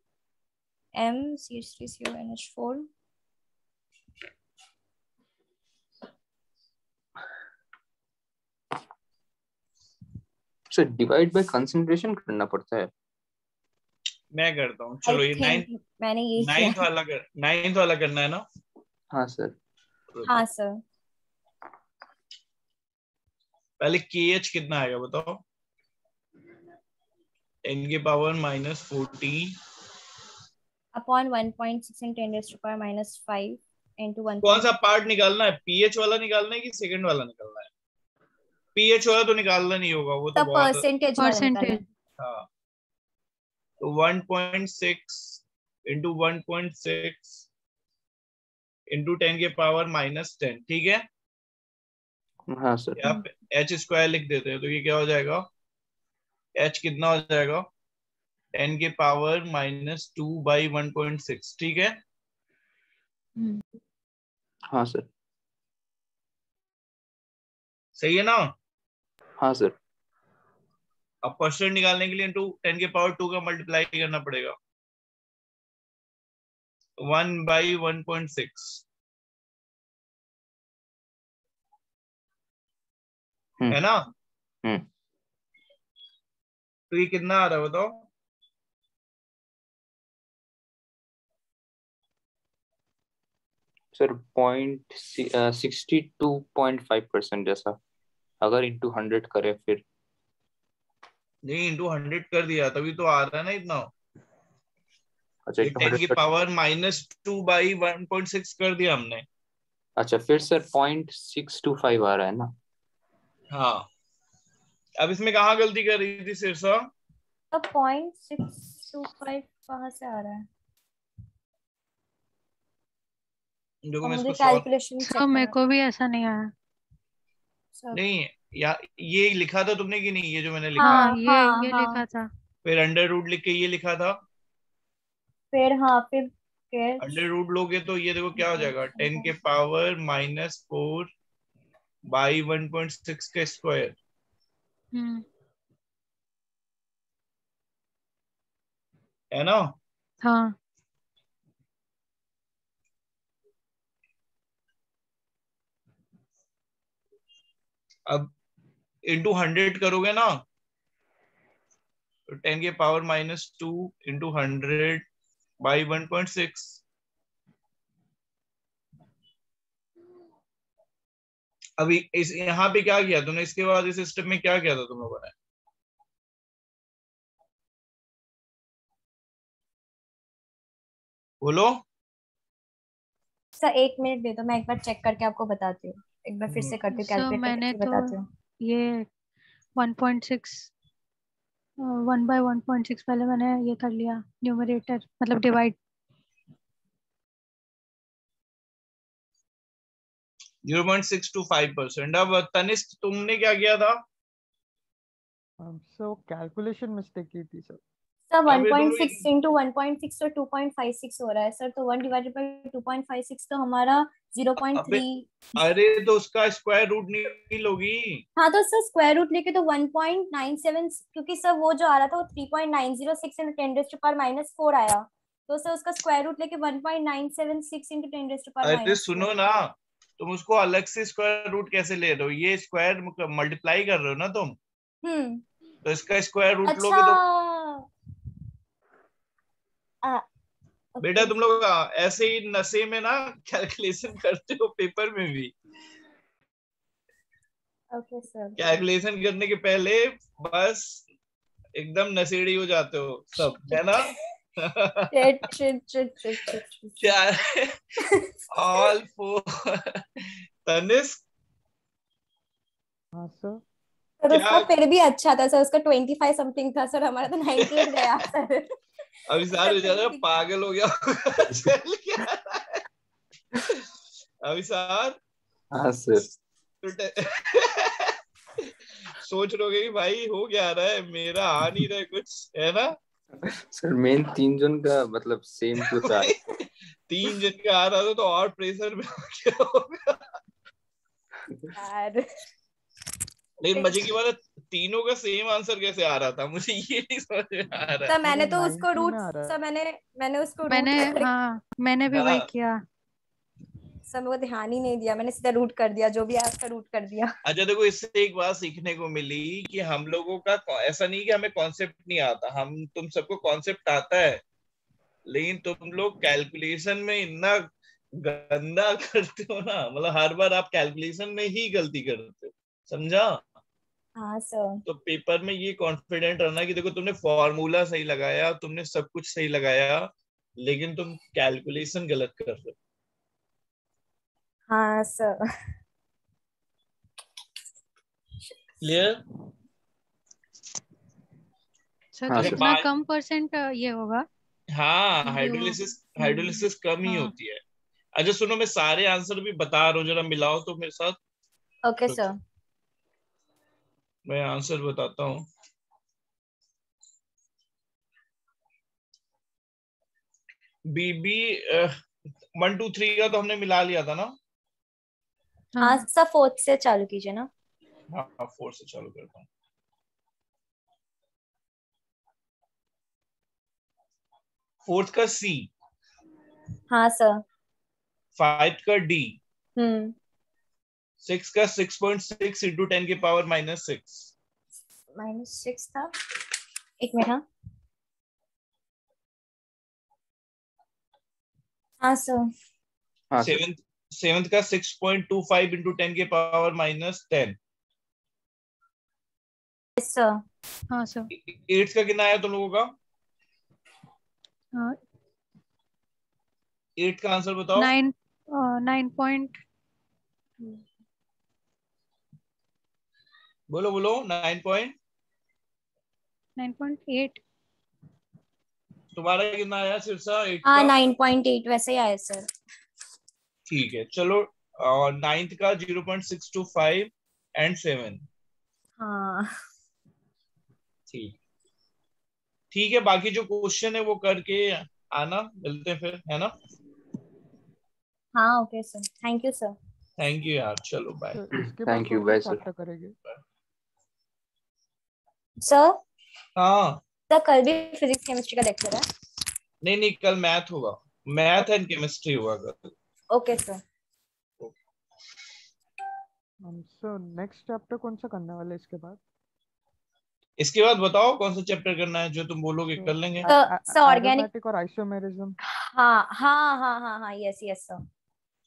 MCH3CONH4। Sir divide by concentration करना पड़ता है। मैं करता हूँ, आई चलो ये थिंक मैंने ये किया है। नाइन्थ वाला करना है ना? हाँ सर। हाँ सर। पहले KH कितना आएगा बताओ? 10⁻⁻14 अपॉन 1.6 इन 10⁻⁻5 इंटू कौन 1. सा पार्ट निकालना है? पीएच वाला निकालना है कि सेकंड वाला निकालना है? पीएच वाला तो निकालना नहीं होगा, वो तो तब बहुत। परसेंटेज वाला निकालना परसेंटेज। है। हाँ, तो 1.6 इंटू 1.6 इंटू 10⁻⁻10, ठीक है? हाँ सर। यहाँ पे एच स्क्वायर लिख देते हैं, तो ये क्या हो जाएगा? एच कितना हो जाएगा? 10⁻⁻2/1.6, ठीक है? हाँ सर। सही है ना? हाँ सर। अब परसेंट निकालने के लिए इंटू 10⁻2 का मल्टीप्लाई करना पड़ेगा, 1/1.6 है ना? हम्म तो ये कितना आ रहा है बताओ? सर 62.5% जैसा, अगर इंटू 100 करे फिर। नहीं, इंटू 100 कर दिया तभी तो आ रहा है ना इतना। अच्छा, ये इंटू 10 की 100 पावर -2/1.6 कर दिया हमने। अच्छा, फिर सर 0.625 आ रहा है ना? हाँ, अब इसमें कहाँ गलती कर रही थी सिरसा? तब 0.6 625 कहाँ से आ रहा है? देखो और मैं मुझे इसको सॉल्व कैलकुलेशन सर चेक मेरे करना को भी ऐसा नहीं आया। सब। नहीं, या ये लिखा था तुमने कि नहीं, ये जो मैंने लिखा हाँ है, ये हाँ लिखा था। फिर अंडर रूट लिख के ये लिखा था। फिर हाँ फिर कैच। अंडर रूट लोगे तो ये देखो क्या हो जाएगा, 10 के पावर -4 बाई 1.6 का स्क्वायर, है ना। हाँ अब इंटू 100 करोगे ना, तो 10 के पावर -2 इंटू 100 बाई 1.6। अभी इस यहाँ पे क्या किया तुमने, इसके बाद इस स्टेप में क्या किया था तुम लोगों ने? बोलो। सर 1 मिनट दे दो, मैं एक बार चेक करके आपको बताती हूँ। एक बार फिर से करती हूँ, सर कैलकुलेट करके मैंने फिर तो बताती हूँ। ये 1.6 1/1.6 पहले मैंने ये कर लिया न्यूमरेटर, मतलब डिवाइड। 0.625%। अब तनिष्क तुमने क्या किया था? सर कैलकुलेशन मिस्टेक की थी सर। सर अभी तुम लोग 1.6 इंटू 1.6 तो 2.56 हो रहा है सर, तो 1 डिवाइडेड बाई 2.56 तो हमारा अबे 0.3। अरे तो उसका स्क्वायर रूट नहीं लोगी? हाँ तो सर स्क्वायर रूट लेके तो 1.97, क्योंकि सर वो जो आ रहा था वो 3.906 इंटू 10⁻⁻⁴ आया, तो सर उसका स्क्वायर रूट लेके 1.976 इंटू अरे 10⁻⁴। सुनो ना, तुम उसको अलग से स्क्वायर रूट कैसे ले रहे हो? ये स्क्वायर मल्टीप्लाई कर रहे हो ना तुम, हम्म। तो इसका स्क्वायर रूट अच्छा। लोगे तो आ, बेटा ओके तुम लोग ऐसे ही नशे में ना कैलकुलेशन करते हो पेपर में भी। Okay sir. कैलकुलेशन करने के पहले बस एकदम नशेड़ी हो जाते हो सब, है ना। चिट चिट चिट चिट चिट चिट। क्या है? All for Tanishq. हाँ सर। सर क्या उसका फिर भी अच्छा था सर, उसका 25 समथिंग था सर, हमारा तो 98 गया सर। अभी उसका सारे फिर बेचारा भी। पागल हो गया होगा। चल क्या रहा है? अभी सार हाँ सर। सोच रहोगे कि भाई हो क्या रहा है, मेरा आ नहीं रहा है कुछ, है ना। सर मेन 3 जन का मतलब सेम कुछ आ भाई 3 जन का आ रहा था तो और प्रेशर में हो गया होगा। यार लेकिन मजे की बात है, तीनों का सेम आंसर कैसे आ रहा था, मुझे ये नहीं समझ में आ रहा है। सर मैंने मेरा तो उसको 90 रूट, में आ रहा सर है। मैंने उसको रूट मैंने कर, हाँ मैंने भी वही हाँ। किया। सर मेरे को ध्यान ही नहीं दिया, मैंने सीधा रूट कर दिया, जो भी आया उसका रूट कर दिया। अच्छा देखो, इससे एक बात सीखने को मिली कि हम लोगों का ऐसा नहीं कि हमें कॉन्सेप्ट नहीं आता, हम तुम सबको कॉन्सेप्ट आता है, लेकिन तुम लोग कैलकुलेशन में इतना गंदा करते हो ना, मतलब हर बार आप कैलकुलेशन में ही गलती करते हो, समझा। हाँ सर। तो पेपर में ये कॉन्फिडेंट रहना कि देखो तुमने फॉर्मूला सही लगाया, तुमने सब कुछ सही लगाया, लेकिन तुम कैलकुलेशन गलत कर रहे हो। हाँ सर। क्लियर? सर तो हाँ अच्छा सर। इतना कम परसेंट ये होगा हाँ, जो। हाइड्रोलिसिस कम ही हाँ होती है। अच्छा सुनो, मैं सारे आंसर भी बता रहा हूँ, जरा मिलाओ तो मेरे साथ। Okay sir. मैं आंसर बताता हूँ। बीबी 1 2 3 का तो हमने मिला लिया था ना। हाँ हाँ सर, 4th से चालू कीजिए ना। हाँ 4 से चालू करता हूँ। 4th का सी, हाँ सर। 5th का डी, हम्म। 6 का 6.6 इंटू 10 के पावर -6, -6 था, एक मिनट। हाँ हाँ सर। हाँ सर। 7th का 6.25 इंटू 10 के पावर -10, यस सर। हाँ सर। 8th का कितना आया तुम लोगों का? हाँ 8th का आंसर बताओ। 9 बोलो बोलो, 9 पॉइंट 9.8। तुम्हारा कितना आया सिरसा? 8 हाँ का? 9.8 वैसे ही आया सर। ठीक है चलो। 9th का 0.625 एंड 7। हाँ ठीक ठीक है, बाकी जो क्वेश्चन है वो करके आना, मिलते हैं फिर, है ना? हाँ okay sir, thank you sir. Thank you यार, चलो बाय। तो इसके बाद थैंक यू, कौन बाय सा सर। चैप्टर करेंगे? सर हाँ सर कल भी फिजिक्स केमिस्ट्री का लेक्चर है? नहीं नहीं, कल मैथ होगा, मैथ एंड केमिस्ट्री होगा कल। Okay sir. So next chapter कौन सा करने वाले इसके बाद? इसके बाद बताओ कौन सा चैप्टर करना है, जो तुम बोलोगे कर लेंगे। Sir organic. एरोमेटिक और आइसोमेरिज्म। हाँ हाँ हाँ हाँ हाँ, यस यस सर।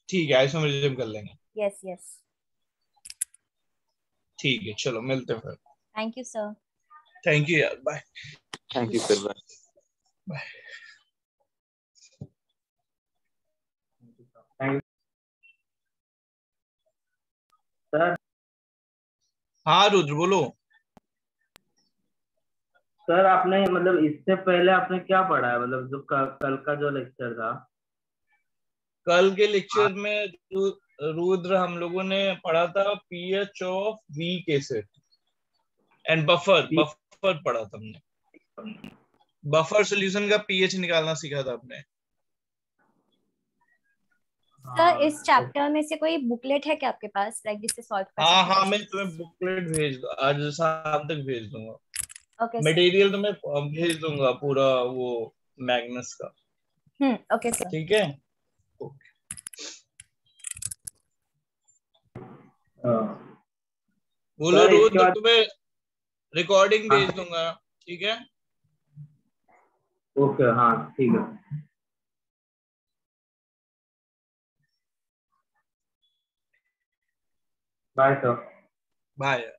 ठीक है, आइसोमेरिज्म कर लेंगे। Yes yes. ठीक है चलो, मिलते हैं फिर। Thank you sir. Thank you यार, bye thank you sir, bye. Bye. Sir हाँ रुद्र बोलो। सर आपने मतलब इससे पहले आपने क्या पढ़ा है, मतलब जो कल का जो लेक्चर था? कल के लेक्चर में रुद्र हम लोगों ने पढ़ा था pH of weak acid and buffer buffer पढ़ा था हमने। बफर सॉल्यूशन का पीएच निकालना सीखा था आपने। सर इस चैप्टर में से कोई बुकलेट है क्या आपके पास, लाइक जिससे सॉल्व कर हाँ सकते हाँ, हैं? मैं तुम्हें बुकलेट आज शाम तक भेज दूंगा। Okay sir. मटेरियल तुम्हें भेज दूंगा पूरा, वो मैग्नस का। Okay sir. ठीक है, ओके। बोलो सर इसके रुद्र, बाद तुम्हें रिकॉर्डिंग हाँ भेज दूंगा, ठीक है? ओके, हाँ ठीक है। Bye sir. बाय।